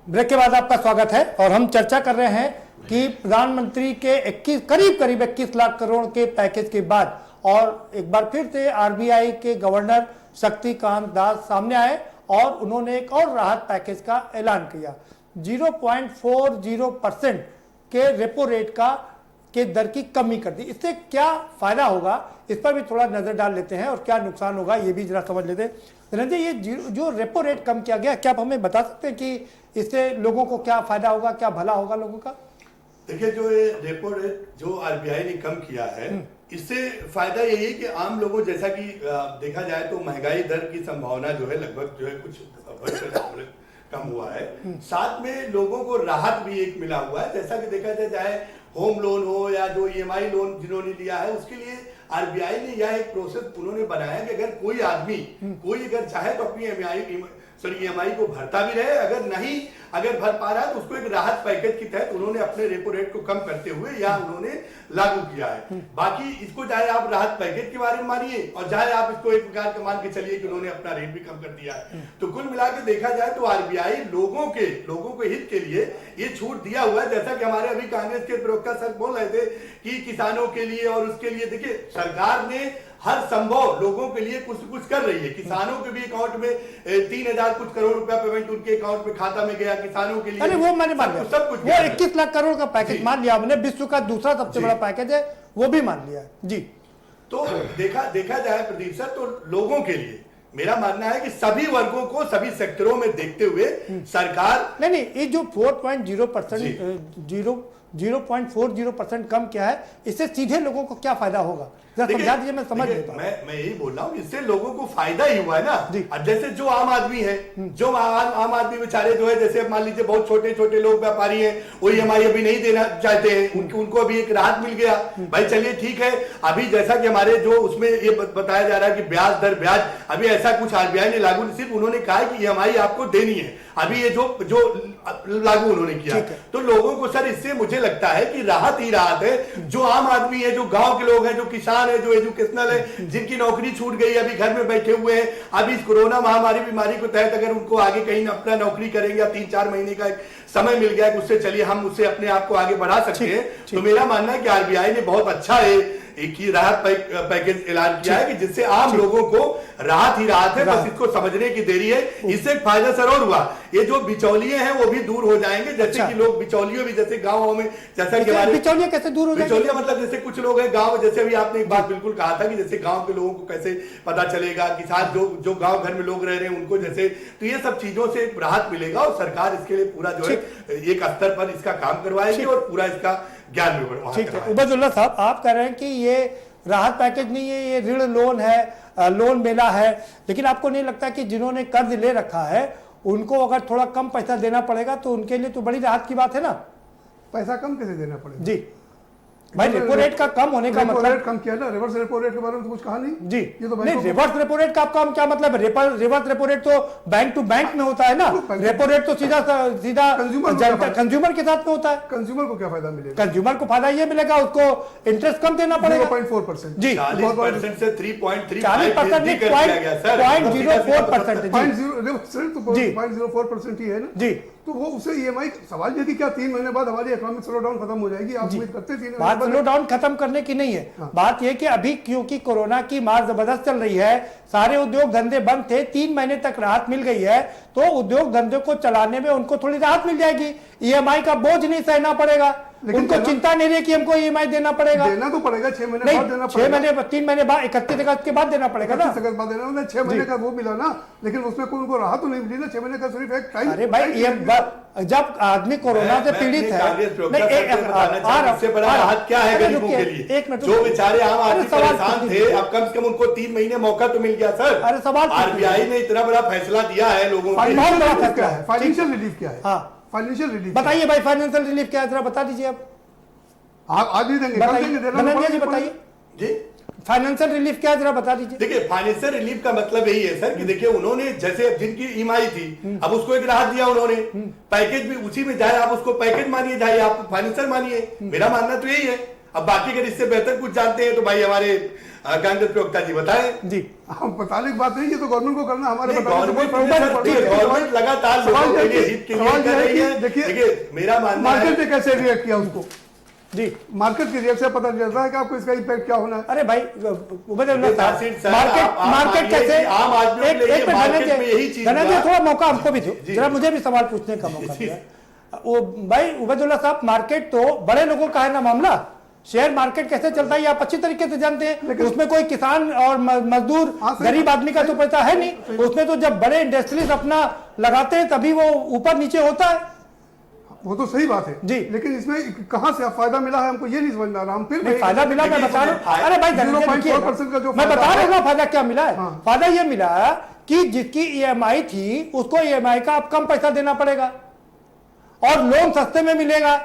ब्रेक के बाद आपका स्वागत है और हम चर्चा कर रहे हैं कि प्रधानमंत्री के करीब 21 लाख करोड़ के पैकेज के बाद और एक बार फिर से आरबीआई के गवर्नर शक्तिकांत दास सामने आए और उन्होंने एक और राहत पैकेज का ऐलान किया। 0.40% के रेपो रेट के दर की कमी कर दी। इससे क्या फायदा होगा इस पर भी थोड़ा नजर डाल लेते हैं और क्या नुकसान होगा ये भी जरा समझ लेते हैं। धनंजय, ये जो रेपो रेट कम किया गया, क्या आप हमें बता सकते हैं कि इससे लोगों को क्या फायदा होगा, क्या भला होगा लोगों का? देखिए, जो ये रेपो रेट जो आरबीआई ने कम किया है, इससे फायदा यही है कि आम लोगों, जैसा कि देखा जाए तो महंगाई दर की संभावना जो है लगभग जो है कुछ कम हुआ है। साथ में लोगों को राहत भी एक मिला हुआ है। जैसा कि देखा जाए, चाहे होम लोन हो या जो ईएमआई लोन जिन्होंने लिया है, उसके लिए आरबीआई ने यह एक प्रोसेस उन्होंने बनाया कि अगर कोई आदमी अगर चाहे तो अपनी ईएमआई को भरता भी रहे, अगर भर पा रहा है तो उसको एक राहत पैकेज के तहत उन्होंने अपने रेपो रेट को कम करते हुए या उन्होंने लागू किया है। बाकी इसको चाहे आप राहत पैकेज के बारे में मानिए और चाहे आप इसको एक प्रकार का मान के चलिए कि उन्होंने अपना रेट भी कम कर दिया है। तो कुल मिला के देखा जाए तो आरबीआई लोगों के हित के लिए ये छूट दिया हुआ है। जैसा कि हमारे अभी कांग्रेस के प्रवक्ता सर बोल रहे थे कि किसानों के लिए और उसके लिए, देखिए सरकार ने हर संभव लोगों के लिए कुछ कर रही है। किसानों के भी अकाउंट में 3000 कुछ करोड़ रुपया पेमेंट उनके अकाउंट में खाता में गया। किसानों के लिए अरे वो मैंने मान लिया, सब कुछ, वो 21 लाख करोड़ का पैकेज मान लिया हमने। विश्व का दूसरा सबसे बड़ा पैकेज है, वो भी मान लिया जी। तो देखा जाए प्रदीप सर, तो लोगों के लिए मेरा मानना है कि सभी वर्गों को सभी सेक्टरों में देखते हुए सरकार नहीं, ये जो 0.40% कम किया है, इससे सीधे लोगों को क्या फायदा होगा, समझा दीजिए। मैं समझ नहीं पाया। मैं यही बोल रहा हूँ, इससे लोगों को फायदा ही हुआ है ना। अब जैसे जो आम आदमी है, जो आम आदमी बेचारे जो है, जैसे मान लीजिए बहुत छोटे छोटे लोग व्यापारी हैं, वो ईएमआई अभी नहीं देना चाहते हैं, उनको अभी एक राहत मिल गया। भाई चलिए ठीक है। अभी जैसा कि हमारे जो उसमें ये बताया जा रहा है कि ब्याज अभी ऐसा कुछ आरबीआई ने लागू, सिर्फ उन्होंने कहा कि ईएमआई आपको देनी है। अभी ये जो लागू उन्होंने किया, तो लोगों को सर इससे मुझे लगता है कि राहत ही राहत है। जो आम आदमी है, जो गांव के लोग हैं, जो किसान है, जो एजुकेशनल है, जिनकी नौकरी छूट गई, अभी घर में बैठे हुए हैं, अभी इस कोरोना महामारी बीमारी को तहत अगर उनको आगे कहीं अपना नौकरी करेंगे या 3-4 महीने का समय मिल गया कि उससे चलिए हम उससे अपने आप को आगे बढ़ा सकते हैं, तो मेरा मानना है कि आरबीआई ने बहुत अच्छा है एक ही राहत पैकेज ऐलान किया है कि जिससे आम लोगों को राहत ही राहत है। बस इसको समझने की देरी है। इससे एक फायदा जरूर हुआ, ये जो बिचौलिए हैं वो भी दूर हो जाएंगे। जैसे कि लोग बिचौलियों भी, जैसे गाँव में, जैसा कि बिचौलिया कैसे दूर हो जाएंगे? बिचौलिया मतलब जैसे कुछ लोग हैं गाँव, जैसे अभी आपने एक बात बिल्कुल कहा था कि जैसे गाँव के लोगों को कैसे पता चलेगा कि साथ जो गाँव घर में लोग रह रहे हैं उनको जैसे, तो ये सब चीजों से राहत मिलेगा और सरकार इसके लिए पूरा जो है एक स्तर पर इसका काम करवाएगी और पूरा इसका ज्ञान भी बढ़ाएगी। ठीक है उबैदुल्लाह साहब, आप कह रहे हैं कि ये राहत पैकेज नहीं है, ये ऋण लोन है, लोन मेला है, लेकिन आपको नहीं लगता कि जिन्होंने कर्ज ले रखा है उनको अगर थोड़ा कम पैसा देना पड़ेगा तो उनके लिए तो बड़ी राहत की बात है ना? पैसा कम कैसे देना पड़ेगा जी? भाई रेपो रेट का कम होने का रेपो मतलब रेट कम किया ना, रिवर्स रेपो रेट के बारे में तो कुछ कहा नहीं जी। ये तो नहीं, रिवर्स रेपो रेट का आपका क्या मतलब है? रिवर्स रेपो रेट तो बैंक टू बैंक में होता है ना, रेपो रेट तो सीधा सीधा कंज्यूमर के साथ में होता है। कंज्यूमर को क्या फायदा मिलेगा? कंज्यूमर को फायदा ये मिलेगा, उसको इंटरेस्ट कम देना पड़ेगा 0.4% जी, 40% से 3.35 40% नहीं, 0.04% जी, 0.04% ही है ना जी। तो वो उसे ईएमआई, सवाल ये कि क्या 3 महीने बाद हमारी इकोनॉमिक स्लो डाउन खत्म हो जाएगी? आप उम्मीद करते 3 बात स्लो डाउन खत्म करने की नहीं है, बात यह कि अभी क्योंकि कोरोना की मार जबरदस्त चल रही है, सारे उद्योग धंधे बंद थे, 3 महीने तक राहत मिल गई है, तो उद्योग धंधे को चलाने में उनको थोड़ी राहत मिल जाएगी, ईएमआई का बोझ नहीं सहना पड़ेगा, उनको चिंता नहीं रही कि हमको ईएमआई देना पड़ेगा। देना तो पड़ेगा 6 महीने बाद देना पड़ेगा, 6 महीने 3 महीने बाद 31 अगस्त के बाद देना पड़ेगा ना, 31 अगस्त बाद देना। 6 महीने का वो मिला ना, लेकिन उसमें कोई उनको राहत तो नहीं मिली ना, 6 महीने का सिर्फ एक टाइम। अरे भाई ये जब आदमी कोरोना से पीड़ित है, इससे बड़ा राहत क्या है गरीबों के लिए? जो बेचारे आम आदमी परेशान थे, अब कम से कम उनको 3 महीने मौका तो मिल गया सर। अरे सवाल आरबीआई ने इतना बड़ा फैसला दिया है लोगों के लिए। फाइनेंशियल रिलीफ क्या है? फाइनेंशियल रिलीफ बताइए भाई, फाइनेंशियल रिलीफ क्या है जरा बता दीजिए आप। आज नहीं देंगे, धनंजय जी बताइए जी, फाइनेंशियल रिलीफ क्या है जरा बता दीजिए। देखिए फाइनेंशियल रिलीफ का मतलब यही है सर कि देखिए उन्होंने जैसे जिनकी ईएमआई थी, अब उसको एक राहत दिया उन्होंने, पैकेज भी उसी में जाए, आप उसको पैकेज मानिए, जाए आप फाइनेंशियल मानिए, मेरा मानना तो यही है। अब बाकी अगर इससे बेहतर कुछ जानते हैं तो भाई हमारे कांग्रेस प्रवक्ता जी बताएं। जी, हम बताने की बात नहीं, ये तो गवर्नमेंट को करना, हमारे गवर्नमेंट लगातार लोगों के लिए हित के लिए कर रही है। देखिए मेरा मानना है, मार्केट ने कैसे रिएक्ट किया उसको जी, मार्केट की रिएक्शन से पता चलता है कि आपको इसका इम्पैक्ट क्या होना है। अरे भाई मार्केट कैसे, आम आदमी धनंजय थोड़ा मौका हमको भी दो जरा, मुझे भी सवाल पूछने का मौका दिया। वो भाई उबैदुल्ला साहब, मार्केट तो बड़े लोगों का है ना मामला, शेयर मार्केट कैसे चलता है ये आप अच्छी तरीके से जानते हैं, उसमें कोई किसान और मजदूर गरीब आदमी का तो पैसा है नहीं, उसमें तो जब बड़े इंडस्ट्रीज अपना लगाते हैं तभी वो ऊपर नीचे होता है। वो तो सही बात है जी, लेकिन इसमें कहां से फायदा मिला है हमको ये नहीं समझ में आ रहा। हम फिर फायदा मिला मैं बता रहा हूं। अरे भाई 0.4% का जो मैं बता रहा हूँ फायदा क्या मिला है। फायदा ये मिला कि जिसकी ईएमआई थी उसको ईएमआई का अब कम पैसा देना पड़ेगा और लोन सस्ते में मिलेगा।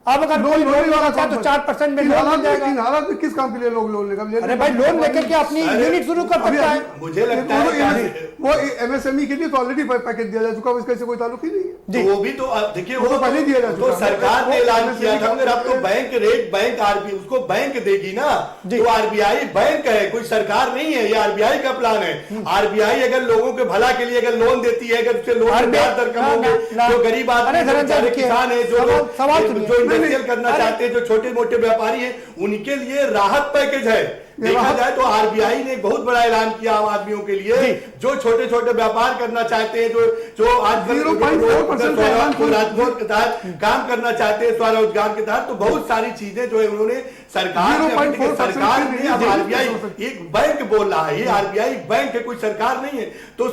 अब अगर कोई लोन लेना चाहे तो 4% में लोन मिल जाएगा। इन हालात में किस काम के लिए लोग लोन लेगा? अरे भाई लोन लेकर के अपनी यूनिट शुरू कर सकता है। मुझे लगता है वो एमएसएमई के लिए तो ऑलरेडी पैकेज दिया जा चुका है, इसका कोई ताल्लुक ही नहीं है। वो भी तो देखिए वो तो पहले दिया जा चुका है, सरकार ने ऐलान किया था अगर आपको बैंक रेट बैंक आरबीआई उसको बैंक देगी ना, तो आरबीआई बैंक है, कोई सरकार नहीं है, ये आरबीआई का प्लान है। आरबीआई अगर लोगों के भला के लिए अगर लोन देती है, अगर उससे लोन ब्याज दर कम होंगे, जो गरीब आदमी किसान है, जो इंडस्ट्रियल करना चाहते हैं, जो छोटे मोटे व्यापारी हैं, उनके लिए राहत पैकेज है। देखा जाए तो आरबीआई ने एक बहुत बड़ा ऐलान किया आम आदमियों के लिए, जो छोटे छोटे व्यापार करना चाहते हैं, जो आजकल राजकोट के तहत काम करना चाहते हैं, स्वरोजगार के तहत, तो बहुत सारी चीजें जो है उन्होंने सरकार ने अब आरबीआई एक बैंक बोल रहा है, ये आरबीआई बैंक है, कोई सरकार नहीं है। तो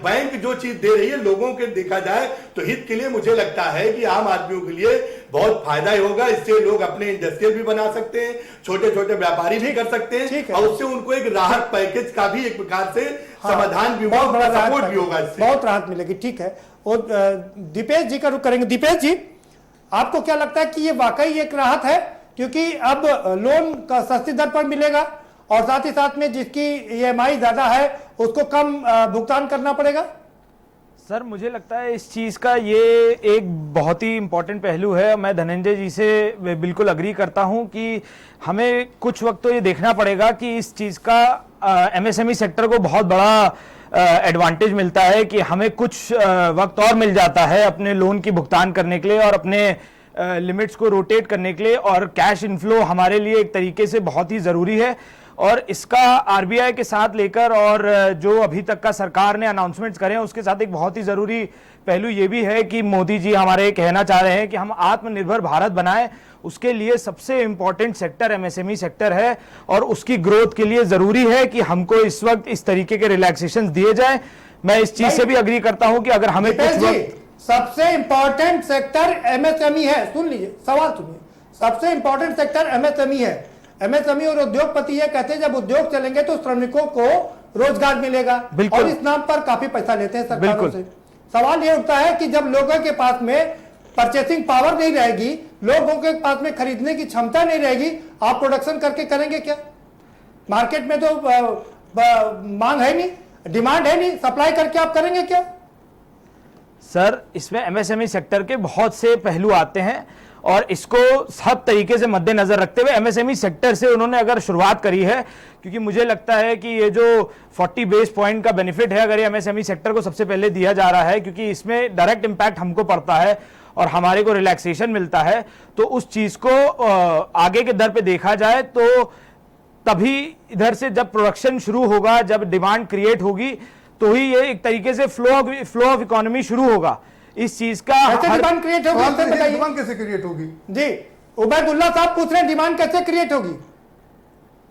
बैंक जो चीज दे रही है लोगों के देखा जाए तो हित के लिए मुझे लगता है कि आम आदमियों के लिए बहुत फायदा ही होगा। इससे लोग अपने इंडस्ट्रियल भी बना सकते हैं, छोटे छोटे व्यापारी भी कर सकते हैं, और उससे उनको एक राहत पैकेज का भी एक प्रकार से समाधान भी होगा, सपोर्ट भी होगा, इससे बहुत राहत मिलेगी। ठीक है, और दीपेश जी का रुख करेंगे। दीपेश जी, आपको क्या लगता है कि ये वाकई एक राहत है, क्योंकि अब लोन का सस्ती दर पर मिलेगा और साथ ही साथ में जिसकी ईएमआई ज्यादा है उसको कम भुगतान करना पड़ेगा? सर मुझे लगता है इस चीज़ का ये एक बहुत ही इम्पोर्टेंट पहलू है। मैं धनंजय जी से बिल्कुल अग्री करता हूं कि हमें कुछ वक्त तो ये देखना पड़ेगा कि इस चीज़ का एमएसएमई सेक्टर को बहुत बड़ा एडवांटेज मिलता है कि हमें कुछ वक्त और मिल जाता है अपने लोन की भुगतान करने के लिए और अपने लिमिट्स को रोटेट करने के लिए, और कैश इनफ्लो हमारे लिए एक तरीके से बहुत ही ज़रूरी है। और इसका आरबीआई के साथ लेकर और जो अभी तक का सरकार ने अनाउंसमेंट्स करे हैं उसके साथ एक बहुत ही ज़रूरी पहलू ये भी है कि मोदी जी हमारे कहना चाह रहे हैं कि हम आत्मनिर्भर भारत बनाएं। उसके लिए सबसे इम्पॉर्टेंट सेक्टर एमएसएमई सेक्टर है और उसकी ग्रोथ के लिए ज़रूरी है कि हमको इस वक्त इस तरीके के रिलैक्सेशन दिए जाए। मैं इस चीज़ से भी अग्री करता हूं कि अगर हमें कुछ वक्त सबसे इंपॉर्टेंट सेक्टर एमएसएमई है। सुन लीजिए, सवाल सुनिए, सबसे इंपॉर्टेंट सेक्टर एमएसएमई है। एमएसएमई और उद्योगपति ये कहते हैं जब उद्योग चलेंगे तो श्रमिकों को रोजगार मिलेगा, और इस नाम पर काफी पैसा लेते हैं सरकारों से। सवाल ये उठता है कि जब लोगों के पास में परचेसिंग पावर नहीं रहेगी लोगों के पास में खरीदने की क्षमता नहीं रहेगी, आप प्रोडक्शन करके करेंगे क्या? मार्केट में तो मांग है नहीं, डिमांड है नहीं, सप्लाई करके आप करेंगे क्या? सर, इसमें एमएसएमई सेक्टर के बहुत से पहलू आते हैं और इसको सब तरीके से मद्देनजर रखते हुए एमएसएमई सेक्टर से उन्होंने अगर शुरुआत करी है, क्योंकि मुझे लगता है कि ये जो 40 बेस पॉइंट का बेनिफिट है अगर ये एमएसएमई सेक्टर को सबसे पहले दिया जा रहा है, क्योंकि इसमें डायरेक्ट इंपैक्ट हमको पड़ता है और हमारे को रिलैक्सेशन मिलता है, तो उस चीज को आगे के दर पे देखा जाए तो तभी इधर से जब प्रोडक्शन शुरू होगा, जब डिमांड क्रिएट होगी, तो ही ये एक तरीके से फ्लो ऑफ इकोनॉमी शुरू होगा। इस चीज का डिमांड क्रिएट होगी, डिमांड कैसे क्रिएट होगी? जी, उबैदुल्ला साहब पूछ रहे हैं डिमांड कैसे क्रिएट होगी?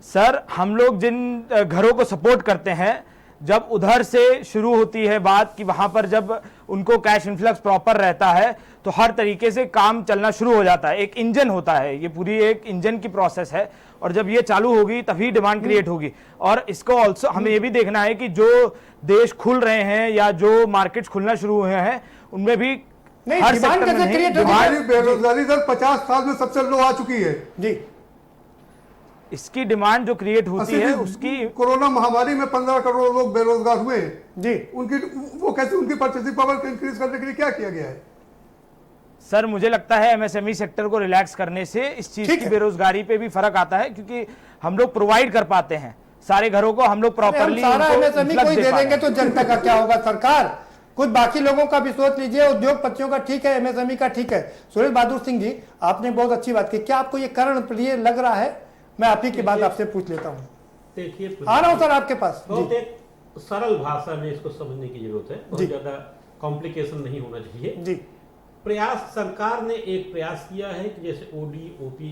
सर, हम लोग जिन घरों को सपोर्ट करते हैं, जब उधर से शुरू होती है बात कि वहां पर जब उनको कैश इन्फ्लक्स प्रॉपर रहता है तो हर तरीके से काम चलना शुरू हो जाता है। एक इंजन होता है, ये पूरी एक इंजन की प्रोसेस है और जब ये चालू होगी तभी डिमांड क्रिएट होगी। और इसको ऑल्सो हमें ये भी देखना है कि जो देश खुल रहे हैं या जो मार्केट्स खुलना शुरू हुए हैं उनमें भी हर सेक्टर में नहीं, बेरोजगारी दर 50 साल में सबसे लो आ चुकी है जी। इसकी डिमांड जो क्रिएट होती है उसकी, कोरोना महामारी में 15 करोड़ लोग बेरोजगार हुए जी, उनकी वो कैसे, उनकी परचेसिंग पावर को इंक्रीज करने के लिए क्या किया गया है? सर, मुझे लगता है एमएसएमई सेक्टर को रिलैक्स करने से इस चीज की बेरोजगारी पे भी फर्क आता है, क्योंकि हम लोग प्रोवाइड कर पाते हैं सारे घरों को, हम लोग प्रॉपरली सारा एमएसएमई कोई दे देंगे तो जनता का क्या होगा? सरकार कुछ बाकी लोगों का भी सोच लीजिए, उद्योगपतियों का ठीक है, एमएसएमई का ठीक है। सुरेश बहादुर सिंह जी, आपने बहुत अच्छी बात की, क्या आपको ये कर्णप्रिय लग रहा है? मैं आप ही की बात आपसे पूछ लेता हूँ। देखिए, आ रहा हूँ सर आपके पास। बहुत एक सरल भाषा में इसको समझने की जरूरत है, बहुत ज्यादा कॉम्प्लिकेशन नहीं होना चाहिए जी। प्रयास, सरकार ने एक प्रयास किया है कि जैसे ओडी ओपी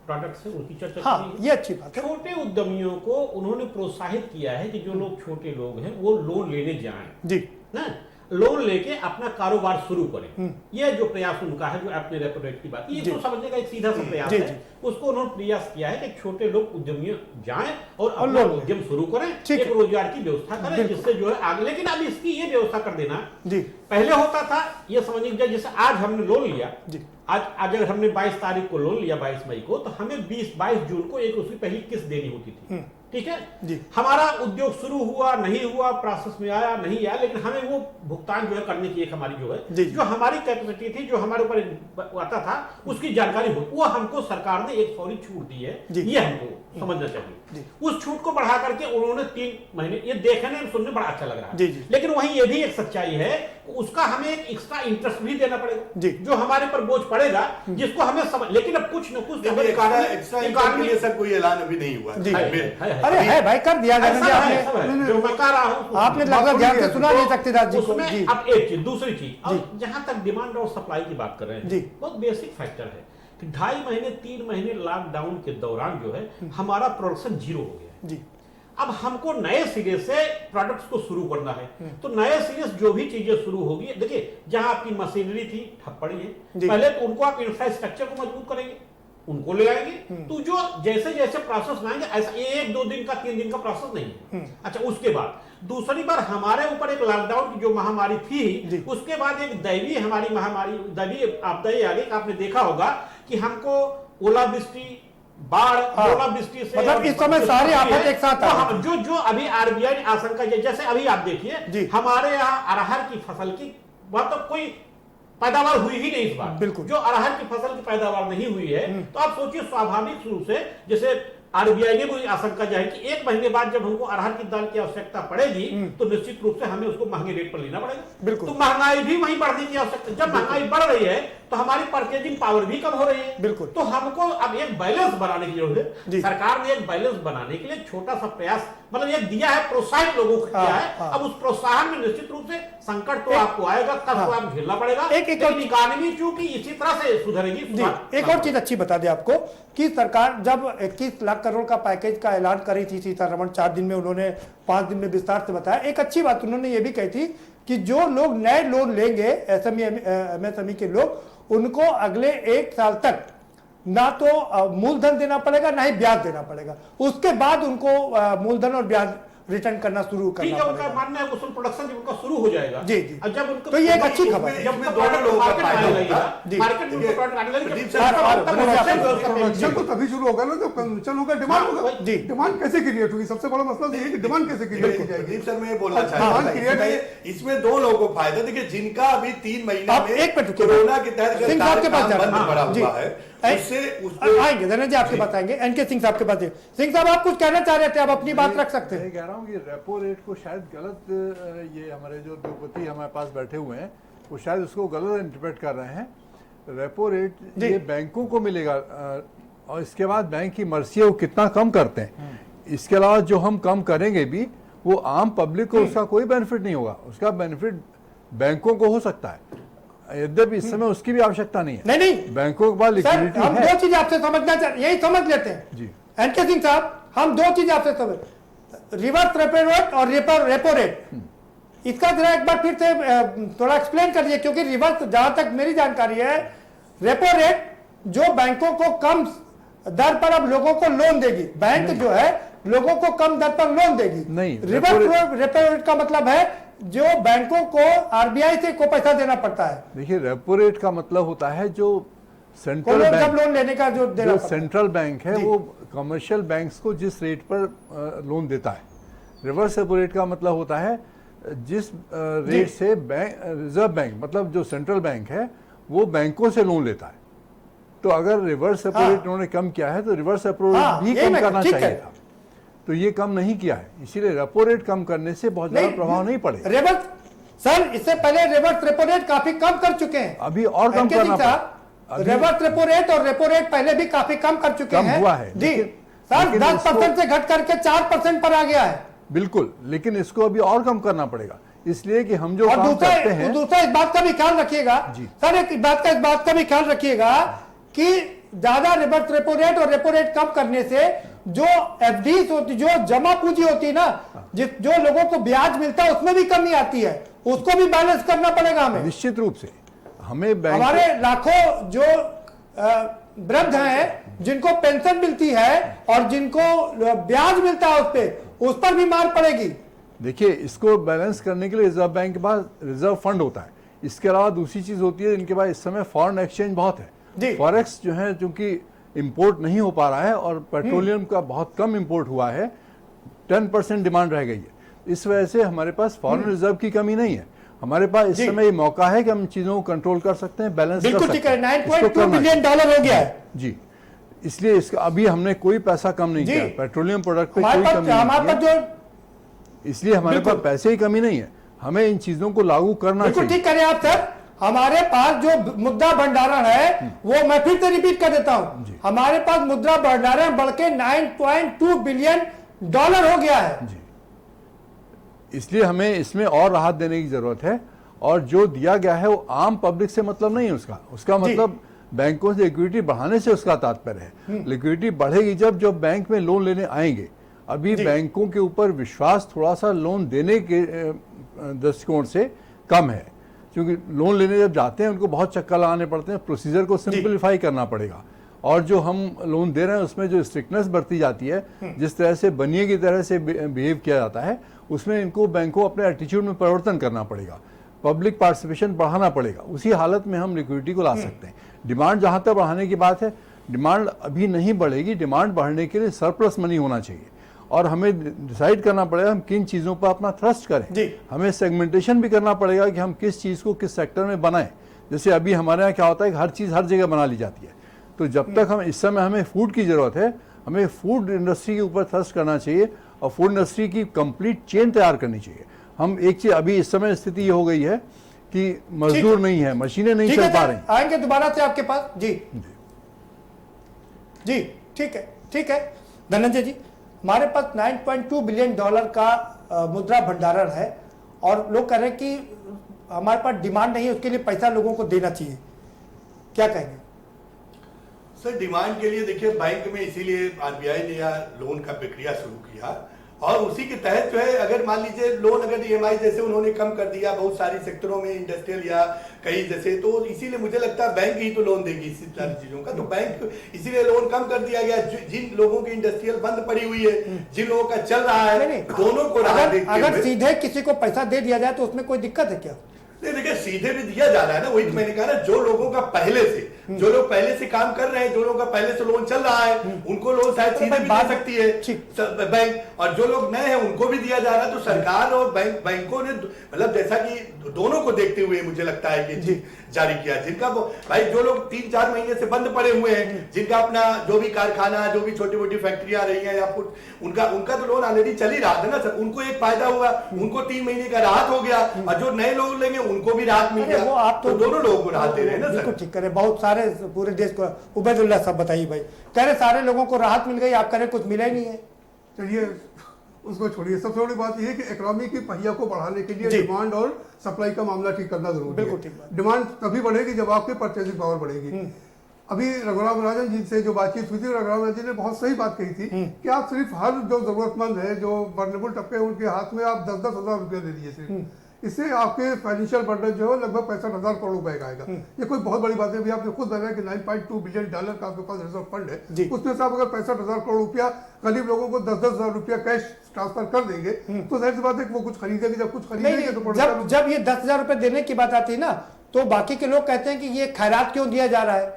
प्रोडक्ट्स है उनकी चर्चा हाँ, ये अच्छी बात है। छोटे उद्यमियों को उन्होंने प्रोत्साहित किया है कि जो लोग छोटे लोग हैं वो लोन लेने जाएं जी, ना, लोन लेके अपना कारोबार शुरू करें। ये जो प्रयास उनका है, जो अपने रेपो रेट की बात, ये तो समझने का एक सीधा सा प्रयास है, उसको उन्होंने प्रयास किया है कि छोटे लोग उद्यमी जाएं और अपना उद्यम शुरू करें, एक रोजगार की व्यवस्था करें, जिससे जो है आगे। लेकिन अब इसकी ये व्यवस्था कर देना जी, पहले होता था, ये समझने की जैसे आज हमने लोन लिया जी, आज अगर हमने 22 तारीख को लोन लिया, 22 मई को, तो हमें 22 जून को एक उसकी पहली किस्त देनी होती थी, ठीक है जी। हमारा उद्योग शुरू हुआ नहीं हुआ, प्रोसेस में आया नहीं आया, लेकिन हमें वो भुगतान जो है करने की एक हमारी जो है जो हमारी कैपेसिटी थी, जो हमारे ऊपर आता था, उसकी जानकारी हो, वो हमको सरकार ने एक फौरी छूट दी है, ये हमको समझना चाहिए। उस छूट को बढ़ा करके उन्होंने 3 महीने, ये देखने सुनने बड़ा अच्छा लग रहा है, लेकिन वहीं ये भी एक सच्चाई है, उसका हमें एक एक्स्ट्रा इंटरेस्ट भी देना पड़ेगा, जो हमारे पर बोझ पड़ेगा, जिसको हमें समझ। लेकिन अब कुछ न कुछ कोई ऐलान अभी नहीं हुआ। अरे है भाई, कर दिया आपने, जो मैं कह रहा हूँ आपने लगभग ध्यान से सुना नहीं सकते राज जी को। अब एक चीज, दूसरी चीज, जहां तक डिमांड और सप्लाई की बात कर रहे हैं, बहुत बेसिक फैक्टर है कि 2.5 महीने 3 महीने लॉकडाउन के दौरान जो है हमारा प्रोडक्शन जीरो हो गया जी। अब हमको नए सिरे से प्रोडक्ट्स को शुरू करना है, तो नए सिरे से जो भी चीजें शुरू होगी, देखिए जहां आपकी मशीनरी थी ठप पड़ी है, पहले तो उनको आप इंफ्रास्ट्रक्चर को मजबूत करेंगे, उनको ले आएंगे, तो जो जैसे जैसे प्रोसेस लाएंगे, ऐसा 1-2 दिन का 3 दिन का प्रोसेस नहीं है। अच्छा, उसके बाद दूसरी बार हमारे ऊपर एक लॉकडाउन की जो महामारी थी, उसके बाद एक दैवीय हमारी महामारी, दैवीय आपदाएं आ गई। आपने देखा होगा कि हमको ओलावृष्टि, बाढ़, ओलावृष्टि से, मतलब इस समय सारे आफत एक साथ जो अभी आरबीआई ने आशंका, जैसे अभी आप देखिए हमारे यहाँ अरहर की फसल की मतलब कोई पैदावार हुई ही नहीं इस बार, बिल्कुल, जो अरहर की फसल की पैदावार नहीं हुई है, तो आप सोचिए स्वाभाविक रूप से, जैसे आरबीआई ने भी आशंका जाहिर कि 1 महीने बाद जब हमको अरहर की दाल की आवश्यकता पड़ेगी, तो निश्चित रूप से हमें उसको महंगे रेट पर लेना पड़ेगा, बिल्कुल, तो महंगाई भी वहीं बढ़ने की आवश्यकता। जब महंगाई बढ़ रही है तो हमारी परचेजिंग पावर भी कम हो रही है, बिल्कुल, तो हमको अब एक बैलेंस बनाने की जरूरत है। सरकार ने एक बैलेंस बनाने के लिए छोटा सा प्रयास, मतलब ये दिया है, प्रोत्साहित लोगों को किया है। अब उस प्रोत्साहन में निश्चित रूप से संकट तो आपको आएगा, कष्ट तो आपको झेलना पड़ेगा, लेकिन इकोनॉमी चूंकि इसी तरह से सुधरेगी। एक और चीज अच्छी बता दें आपको कि सरकार जब 21 लाख करोड़ का पैकेज का ऐलान करी थी, सीतारमण 4 दिन में, उन्होंने 5 दिन में विस्तार से बताया। एक अच्छी बात उन्होंने ये भी कही थी कि जो लोग नए लोन लेंगे, एमएसएमई के लोग, उनको अगले 1 साल तक ना तो मूलधन देना पड़ेगा, ना ही ब्याज देना पड़ेगा, उसके बाद उनको मूलधन और ब्याज रिटर्न करना शुरू ठीक करना है, उनका पड़ेगा। मानना है उसमें प्रोडक्शन जब उनका शुरू हो जाएगा। जी, जी। और जब उनको तो ये एक अच्छी खबर है। जब इसमें उनका दोनों लोगों का मार्केट फायदा आने होगा। लगेगा, जी। मार्केट में उनका प्रोडक्ट आने लगेगा, प्रदीप जब सर, उनका और मतलब धन्यवाद। प्रोडक्शन व्यवस्था में- प्रोडक्शन तो तभी शुरू होगा ना जब कंजम्पशन होगा, डिमांड हाँ, होगा। जी। डिमांड कैसे क्रिएट होगी, सबसे बड़ा मसला ये है कि डिमांड कैसे क्रिएट की जाएगी। प्रदीप सर, मैं ये बोलना हाँ, चाहता हूं, क्रिएट इसमें दो लोगों को फायदा। देखिए, जिनका अभी 3 महीना आप में एक मिनट रुकिए। कोरोना के तहत सिंह साहब के पास काम जाना। बंद पड़ा जी। हुआ है, उससे आएंगे धनंजय जी, आपके पास आएंगे। एनके सिंह साहब के पास। सिंह साहब, आप कुछ कहना चाह रहे थे, आप अपनी बात रख सकते मैं हैं। कह रहा हूँ कि रेपो रेट को शायद गलत, ये हमारे जो उद्योगपति हमारे पास बैठे हुए हैं वो शायद उसको गलत इंटरप्रेट कर रहे हैं। रेपो रेट ये बैंकों को मिलेगा, और इसके बाद बैंक की मर्जी है वो कितना कम करते हैं। इसके अलावा जो हम कम करेंगे भी वो आम पब्लिक को उसका कोई बेनिफिट नहीं होगा, उसका बेनिफिट बैंकों को हो सकता है, यद्यपि इस समय उसकी भी आवश्यकता नहीं है। नहीं बैंकों के पास सर, लिक्विडिटी हम है। दो चीजें आपसे समझना चाहते, यही समझ लेते हैं जी। एनके सिंह साहब, हम दो चीजें आपसे समझ, रिवर्स रेपो रेट और रेपो रेट, इसका जरा एक बार फिर से थोड़ा एक्सप्लेन करिए, क्योंकि रिवर्स, जहां तक मेरी जानकारी है, रेपो रेट जो बैंकों को कम दर पर अब लोगों को लोन देगी, बैंक जो है लोगों को कम दर पर लोन देगी। नहीं, रिवर्स रेपो रेट का मतलब है जो बैंकों को आरबीआई से को पैसा देना पड़ता है। देखिए, रेपो रेट का मतलब होता है जो सेंट्रल जब बैंक, लोन लेने का जो देना जो पड़ता है। सेंट्रल बैंक है जी। वो कमर्शियल बैंक्स को जिस रेट पर लोन देता है। रिवर्स रेपो रेट का मतलब होता है जिस रेट से बैंक, रिजर्व बैंक मतलब जो सेंट्रल बैंक है वो बैंकों से लोन लेता है। तो अगर रिवर्स रेपो रेट उन्होंने कम किया है तो रिवर्स रेपो रेट भी कम करना चाहिए था, तो ये कम नहीं किया है, इसीलिए रेपो रेट कम करने से बहुत ज्यादा प्रभाव नहीं पड़ेगा। रिवर्स, सर इससे पहले रिवर्स रेपो रेट काफी कम कर चुके हैं, अभी और कम करना पड़ेगा। रिवर्स रेपो रेट और रेपो रेट पहले भी काफी कम कर चुके कम हैं। हुआ है, जी सर, लेकिन 10% से घट करके 4% पर आ गया है। बिल्कुल, लेकिन इसको अभी और कम करना पड़ेगा, इसलिए कि हम जो और काम करते हैं। दूसरा इस बात का भी ख्याल रखिएगा सर, इस बात का भी ख्याल रखिएगा कि ज्यादा रिवर्स रेपो रेट और रेपो रेट कम करने से जो एफडीज होती, जो जमा पूंजी होती है ना, जो लोगों को ब्याज मिलता है उसमें भी कमी आती है, उसको भी बैलेंस करना पड़ेगा हमें। निश्चित रूप से हमें बैंक, हमारे लाखों जो वृद्ध हैं जिनको पेंशन मिलती है और जिनको ब्याज मिलता है उस पर भी मार पड़ेगी। देखिए, इसको बैलेंस करने के लिए रिजर्व बैंक के पास रिजर्व फंड होता है। इसके अलावा दूसरी चीज होती है, इनके पास इस समय फॉरेन एक्सचेंज बहुत है। फॉरेक्स जो है चूंकि इंपोर्ट नहीं हो पा रहा है और पेट्रोलियम का बहुत कम इंपोर्ट हुआ है, 10% डिमांड रह गई है, इस वजह से हमारे पास फॉरेन रिजर्व की कमी नहीं है। हमारे पास इस समय ये मौका है कि हम चीजों को कंट्रोल कर सकते हैं, बैलेंस कर सकते हैं। बिल्कुल ठीक है, $9.2 बिलियन हो गया है जी, इसलिए इसका अभी हमने कोई पैसा कम नहीं किया, पेट्रोलियम प्रोडक्ट पे कोई कमी नहीं की, इसलिए हमारे पास पैसे की कमी नहीं है, हमें इन चीजों को लागू करना चाहिए। बिल्कुल ठीक करें आप सर। हमारे पास जो मुद्रा भंडारण है वो मैं फिर से रिपीट कर देता हूं, हमारे पास मुद्रा भंडारण बढ़ के $9.2 बिलियन हो गया है। इसलिए हमें इसमें और राहत देने की जरूरत है, और जो दिया गया है वो आम पब्लिक से मतलब नहीं है, उसका मतलब बैंकों से लिक्विडिटी बढ़ाने से उसका तात्पर्य है। लिक्विडिटी बढ़ेगी जब बैंक में लोन लेने आएंगे। अभी बैंकों के ऊपर विश्वास थोड़ा सा लोन देने के दृष्टिकोण से कम है, क्योंकि लोन लेने जब जाते हैं उनको बहुत चक्कर लगाने पड़ते हैं, प्रोसीजर को सिंप्लीफाई करना पड़ेगा, और जो हम लोन दे रहे हैं उसमें जो स्ट्रिक्टनेस बरती जाती है, जिस तरह से बनिए की तरह से बिहेव किया जाता है, उसमें इनको बैंकों अपने एटीट्यूड में परिवर्तन करना पड़ेगा, पब्लिक पार्टिसिपेशन बढ़ाना पड़ेगा, उसी हालत में हम लिक्विडिटी को ला सकते हैं। डिमांड जहां तक बढ़ाने की बात है, डिमांड अभी नहीं बढ़ेगी, डिमांड बढ़ने के लिए सरप्लस मनी होना चाहिए, और हमें डिसाइड करना पड़ेगा हम किन चीज़ों पर अपना थ्रस्ट करें। हमें सेगमेंटेशन भी करना पड़ेगा कि हम किस चीज़ को किस सेक्टर में बनाएं। जैसे अभी हमारे यहाँ क्या होता है कि हर चीज़ हर जगह बना ली जाती है, तो जब तक हम इस समय हमें फूड की ज़रूरत है, हमें फूड इंडस्ट्री के ऊपर थ्रस्ट करना चाहिए और फूड इंडस्ट्री की कंप्लीट चेन तैयार करनी चाहिए। हम एक चीज़, अभी इस समय स्थिति ये हो गई है कि मजदूर नहीं है, मशीनें नहीं चल पा रही। आएंगे दोबारा से आपके पास। जी जी ठीक है धनंजय जी, हमारे पास $9.2 बिलियन का मुद्रा भंडारण है, और लोग कह रहे हैं कि हमारे पास डिमांड नहीं है, उसके लिए पैसा लोगों को देना चाहिए, क्या कहेंगे सर? डिमांड के लिए देखिए, बैंक में इसीलिए आरबीआई ने यह लोन का प्रक्रिया शुरू किया और उसी के तहत जो है अगर मान लीजिए लोन अगर ईएमआई जैसे उन्होंने कम कर दिया बहुत सारी सेक्टरों में इंडस्ट्रियल या कई जैसे, तो इसीलिए मुझे लगता है बैंक ही तो लोन देगी इसी सारी चीजों का, तो बैंक इसीलिए लोन कम कर दिया गया। जिन लोगों की इंडस्ट्रियल बंद पड़ी हुई है, जिन लोगों का चल रहा है, दोनों को राहत देते हुए। अगर सीधे किसी को पैसा दे दिया जाए तो उसमें कोई दिक्कत है क्या? नहीं देखिए, सीधे भी दिया जा रहा है ना, वही तो मैंने कहा ना, जो लोगों का पहले से, जो लोग पहले से काम कर रहे हैं, जो लोगों का पहले से लोन चल रहा है, उनको लोन शायद सीधे भी दे सकती है बैंक, और जो लोग नए हैं उनको भी दिया जा रहा है। तो सरकार और बैंकों ने मतलब जैसा कि दोनों को देखते हुए मुझे लगता है कि जारी किया। जिनका भाई जो लोग 3-4 महीने से बंद पड़े हुए हैं, जिनका अपना जो भी कारखाना, जो भी छोटी मोटी फैक्ट्रियां रही हैं या उनका तो लोन ऑलरेडी चल ही रहा था ना सर, उनको एक फायदा हुआ, उनको 3 महीने का राहत हो गया, और जो नए लोग लेंगे उनको भी राहत मिल गया। आप तो दोनों लोगों को राहत दे रहे हैं ना सर। ठीक करे, बहुत सारे पूरे देश को। उबैदुल्ला साहब बताइए भाई, कह रहे सारे लोगों को राहत मिल गई, आप कह रहे कुछ मिला ही नहीं है। चलिए उसको छोड़िए, सबसे बड़ी बात यह है कि इकोनॉमी की पहिया को बढ़ाने के लिए डिमांड और सप्लाई का मामला ठीक करना जरूरी है। डिमांड तभी बढ़ेगी जब आपकी परचेसिंग पावर बढ़ेगी। अभी रघुराम राजन जी से जो बातचीत हुई थी, रघुराम राजन जी ने बहुत सही बात कही थी कि आप सिर्फ हर जो जरूरतमंद है, जो वल्नरेबल तबके हैं, उनके हाथ में आप 10-10 हज़ार रुपया दे दीजिए सिर्फ, इससे आपके फाइनेंशियल बर्डन जो है लगभग 65,000 करोड़ रुपए का आएगा। ये कोई बहुत बड़ी बात है। अभी आपने खुद बताया कि $9.2 बिलियन का आपके पास रिजर्व फंड है, उसमें से आप अगर 65,000 करोड़ रुपया गरीब लोगों को 10-10 हज़ार रुपया कैश ट्रांसफर कर देंगे तो जाहिर सी बात है कि वो कुछ खरीदेंगे। जब कुछ खरीदेंगे तो जब ये 10,000 रुपए देने की बात आती है ना, तो बाकी के लोग कहते हैं कि ये खैरात क्यों दिया जा रहा है,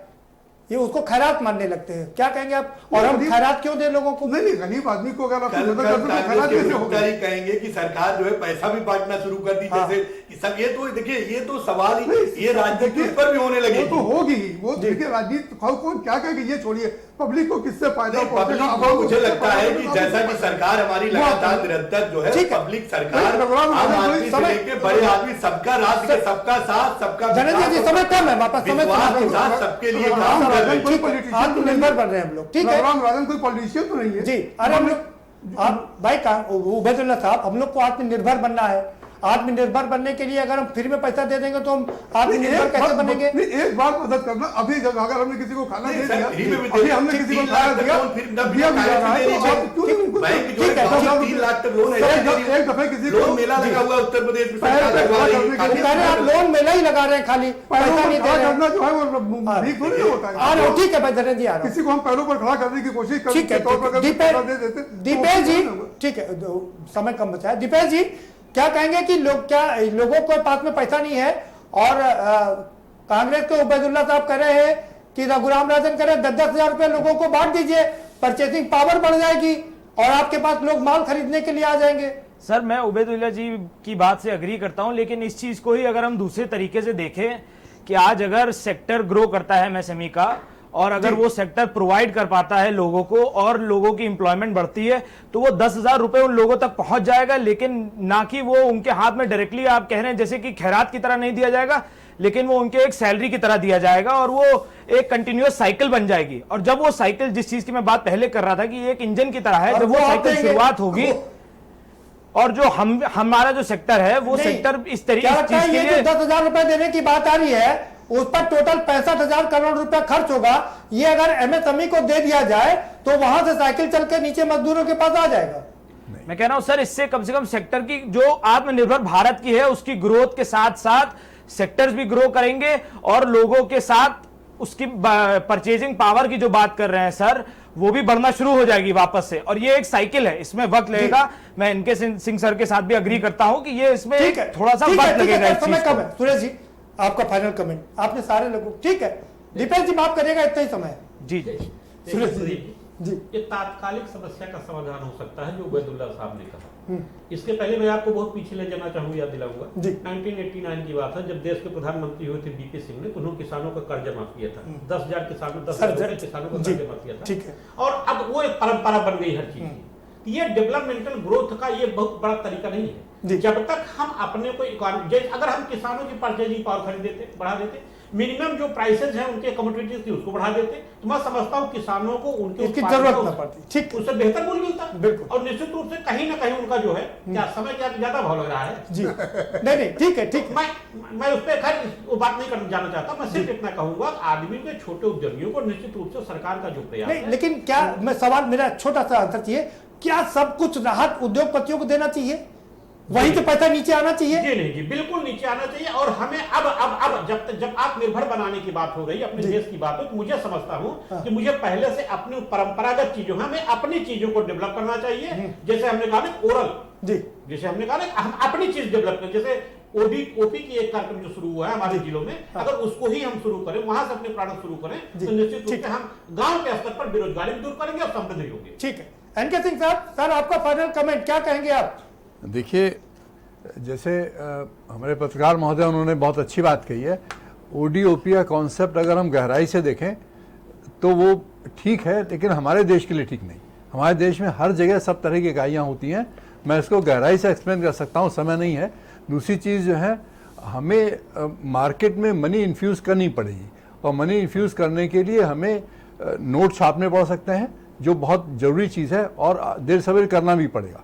ये उसको खैरात मानने लगते हैं। क्या कहेंगे आप? और हम खैरात क्यों दे लोगों को? नहीं, गरीब आदमी को अगर आप कहेंगे कि सरकार जो है पैसा भी बांटना शुरू कर दी, जैसे सब, ये तो देखिए ये तो सवाल ही ये राजनीति पर भी होने लगे, तो होगी वो। देखिए राजनीति कौन क्या कहेगी, ये छोड़िए, पब्लिक को किससे फायदा पहुंचेगा। मुझे लगता है कि जैसा कि सरकार हमारी लगातार निरंतर जो है पब्लिक सरकार, आम आदमी से लेके बड़े आदमी, सबका राज्य, सबका साथ, सबका समय कम है, वापस समय सबके लिए काम कर रहे हैं, आत्मनिर्भर बन रहे हैं हम लोग। ठीक है, रघुराम राजन कोई पॉलिटिशियन तो नहीं है जी। अरे हम लोग, आप भाई का उबैदुल्ला साहब, हम लोग को आत्मनिर्भर बनना है। आत्मनिर्भर बनने के लिए अगर हम फ्री में पैसा दे देंगे तो हम आत्मनिर्भर कैसे बनेंगे? एक बात मदद करना, अभी जब अगर हमने किसी को खाना दे दिया, अभी हमने किसी को खाना दिया, एक दफे किसी को मेला लगा हुआ उत्तर प्रदेश में, आप लोन मेला ही लगा रहे हैं, खाली पैसा नहीं दे रहे जो है वो ठीक थोड़ी होता है। ठीक है भाई धीरे जी, किसी को हम पैरों पर खड़ा करने की कोशिश करते हैं। दीपेश जी, ठीक है, समय कम बचा है। दीपेश जी क्या कहेंगे कि लोगों के पास में पैसा नहीं है, और कांग्रेस के उबैदुल्ला साहब कह रहे हैं कि रघुराम राजन कह रहे हैं 10-10 हज़ार रुपए लोगों को बांट दीजिए, परचेसिंग पावर बढ़ जाएगी और आपके पास लोग माल खरीदने के लिए आ जाएंगे। सर मैं उबैदुल्ला जी की बात से अग्री करता हूं, लेकिन इस चीज को ही अगर हम दूसरे तरीके से देखें कि आज अगर सेक्टर ग्रो करता है एमएसएमई का, और अगर वो सेक्टर प्रोवाइड कर पाता है लोगों को और लोगों की इंप्लॉयमेंट बढ़ती है, तो वो 10,000 रुपए उन लोगों तक पहुंच जाएगा, लेकिन ना कि वो उनके हाथ में डायरेक्टली आप कह रहे हैं जैसे कि खैरात की तरह नहीं दिया जाएगा, लेकिन वो उनके एक सैलरी की तरह दिया जाएगा और वो एक कंटिन्यूअस साइकिल बन जाएगी। और जब वो साइकिल, जिस चीज की मैं बात पहले कर रहा था कि एक इंजन की तरह है, जब वो साइकिल शुरुआत होगी और जो हमारा जो सेक्टर है वो सेक्टर इस तरीके से 10,000 रुपए देने की बात आ रही है, उस पर टोटल 65,000 करोड़ रुपया खर्च होगा। ये अगर एमएसएमई को दे दिया जाए तो वहां से साइकिल चल के नीचे मजदूरों के पास आ जाएगा। मैं कह रहा हूं सर, इससे कम से कम सेक्टर की जो आत्मनिर्भर भारत की है उसकी ग्रोथ के साथ साथ सेक्टर्स भी ग्रो करेंगे और लोगों के साथ उसकी परचेजिंग पावर की जो बात कर रहे हैं सर, वो भी बढ़ना शुरू हो जाएगी वापस से। और ये एक साइकिल है, इसमें वक्त लगेगा। मैं इनके सिंह सर के साथ भी अग्री करता हूं कि ये इसमें थोड़ा सा वक्त लगेगा। सुरेश जी आपका फाइनल कमेंट, आपने सारे लोगों, ठीक है दीपेश जी माफ करिएगा, इतना ही समय है। जी सुरेश जी, ये तात्कालिक समस्या का समाधान हो सकता है जो उबैदुल्ला साहब ने कहा। इसके पहले मैं आपको बहुत पीछे ले जाना चाहूंगा, याद दिलाऊंगा 1989 की बात है, जब देश के प्रधानमंत्री हुए थे बीपी सिंह ने, तो उन्होंने किसानों का कर्जा माफ किया था। 10,000 किसानों 10,000 किसानों का कर्जा माफ किया था। और अब वो एक परंपरा बन गई हर चीज की। ये डेवलपमेंटल ग्रोथ का ये बहुत बड़ा तरीका नहीं है। जब तक हम अपने को अगर हम किसानों की परचेजिंग पावर खरीद देते, बढ़ा देते, मिनिमम जो प्राइसेस हैं उनके कमोडिटीज की उसको बढ़ा देते, तो मैं समझता हूं किसानों को उनकी जरूरत न पड़ती, ठीक, उससे बेहतर मूल्य मिलता। बिल्कुल। और निश्चित रूप से कहीं ना कहीं उनका जो है क्या समय क्या ज्यादा भाव लग रहा है जी। नहीं ठीक है, ठीक। मैं उस पर खैर वो बात नहीं करना जाना चाहता। मैं सिर्फ इतना कहूंगा आदमी के छोटे उद्यमियों को निश्चित रूप से सरकार का जो प्रयास है, लेकिन क्या मैं सवाल, मेरा छोटा सा आंसर चाहिए, क्या सब कुछ राहत उद्योगपतियों को देना चाहिए, वहीं तो पैसा नीचे आना चाहिए? जी नहीं जी, बिल्कुल नीचे आना चाहिए। और हमें अब जब आत्मनिर्भर बनाने की बात हो रही, अपने देश की बात हो, तो मुझे समझता हूं कि मुझे पहले से अपनी परंपरागत चीजों, हमें अपनी चीजों को डेवलप करना चाहिए। जैसे हमने कहा ना ओरल, जैसे हमने कहा ना हम अपनी चीज डेवलप करें, जैसे ओपी की एक कार्यक्रम जो शुरू हुआ है हमारे जिलों में, अगर उसको ही हम शुरू करें, वहां से अपने प्रोडक्ट शुरू करें, तो निश्चित रूप से हम गांव के स्तर पर बेरोजगारी भी दूर करेंगे और समृद्धि होगी। ठीक है, एनके सिंह साहब, सर आपका फाइनल कमेंट क्या कहेंगे आप? देखिए, जैसे हमारे पत्रकार महोदय उन्होंने बहुत अच्छी बात कही है। ओडीओपी का कॉन्सेप्ट अगर हम गहराई से देखें तो वो ठीक है, लेकिन हमारे देश के लिए ठीक नहीं। हमारे देश में हर जगह सब तरह की इकाइयाँ होती हैं, मैं इसको गहराई से एक्सप्लेन कर सकता हूँ, समय नहीं है। दूसरी चीज़ जो है, हमें मार्केट में मनी इन्फ्यूज़ करनी पड़ेगी, और मनी इन्फ्यूज़ करने के लिए हमें नोट छापने पड़ सकते हैं, जो बहुत ज़रूरी चीज़ है, और देर सवेर करना भी पड़ेगा।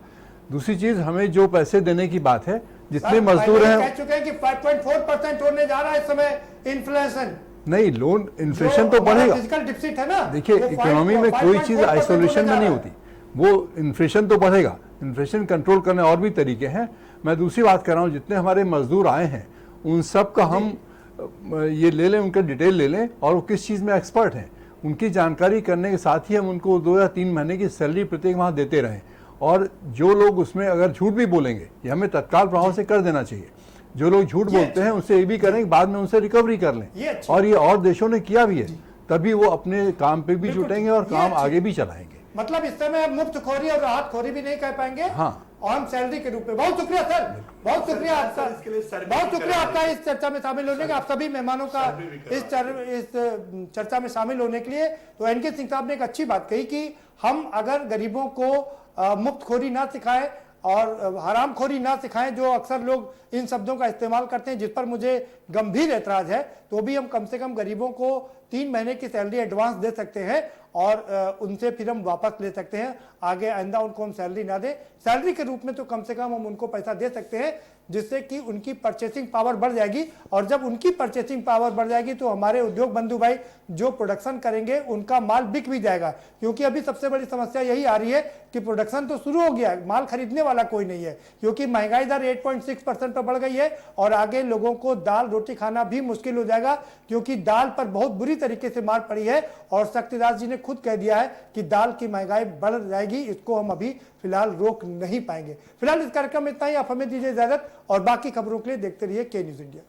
दूसरी चीज़, हमें जो पैसे देने की बात है, जितने मजदूर हैं, कह चुके हैं कि 5.4% होने जा रहा है इस समय इन्फ्लेशन। नहीं, लोन इन्फ्लेशन तो बढ़ेगा। फिजिकल डिफिसिट है ना, देखिए, इकोनॉमी में कोई चीज़ आइसोलेशन में नहीं होती, वो इन्फ्लेशन तो बढ़ेगा। इन्फ्लेशन कंट्रोल करने और भी तरीके हैं। मैं दूसरी बात कर रहा हूँ, जितने हमारे मजदूर आए हैं उन सब का हम ये ले लें, उनका डिटेल ले लें, और वो किस चीज़ में एक्सपर्ट हैं, उनकी जानकारी करने के साथ ही हम उनको 2 या 3 महीने की सैलरी प्रत्येक माह देते रहें। और जो लोग उसमें अगर झूठ भी बोलेंगे, ये हमें तत्काल प्रभाव से कर देना चाहिए। जो लोग झूठ बोलते हैं उनसे ये भी करें कि बाद में उनसे रिकवरी कर लें, और ये और देशों ने किया भी है, तभी वो अपने काम पे भी जुटेंगे और काम आगे भी चलाएंगे। मतलब इस समय मुफ्तखोरी और राहतखोरी भी नहीं कह पाएंगे। हाँ, ऑन सैलरी के रूप में। बहुत शुक्रिया सर, बहुत शुक्रिया आपका, बहुत शुक्रिया आपका इस चर्चा में शामिल होने का, आप सभी मेहमानों का इस चर्चा में शामिल होने के लिए। तो एनके सिंह साहब ने एक अच्छी बात कही कि हम अगर गरीबों को मुफ्तखोरी ना सिखाएं और हरामखोरी ना सिखाएं, जो अक्सर लोग इन शब्दों का इस्तेमाल करते हैं, जिस पर मुझे गंभीर ऐतराज है, तो भी हम कम से कम गरीबों को 3 महीने की सैलरी एडवांस दे सकते हैं और उनसे फिर हम वापस ले सकते हैं। आगे आइंदा उनको हम सैलरी ना दें, सैलरी के रूप में तो कम से कम हम उनको पैसा दे सकते हैं, जिससे कि उनकी परचेसिंग पावर बढ़ जाएगी। और जब उनकी परचेसिंग पावर बढ़ जाएगी तो हमारे उद्योग बंधु भाई जो प्रोडक्शन करेंगे उनका माल बिक भी जाएगा। क्योंकि अभी सबसे बड़ी समस्या यही आ रही है कि प्रोडक्शन तो शुरू हो गया है, माल खरीदने वाला कोई नहीं है, क्योंकि महंगाई दर 8.6% पर बढ़ गई है और आगे लोगों को दाल रोटी खाना भी मुश्किल हो जाएगा, क्योंकि दाल पर बहुत बुरी तरीके से मार पड़ी है। और शक्तिदास जी ने खुद कह दिया है कि दाल की महंगाई बढ़ जाएगी, इसको हम अभी फिलहाल रोक नहीं पाएंगे। फिलहाल इस कार्यक्रम में इतना ही, आप हमें दीजिए इजाजत और बाकी खबरों के लिए देखते रहिए के न्यूज़ इंडिया।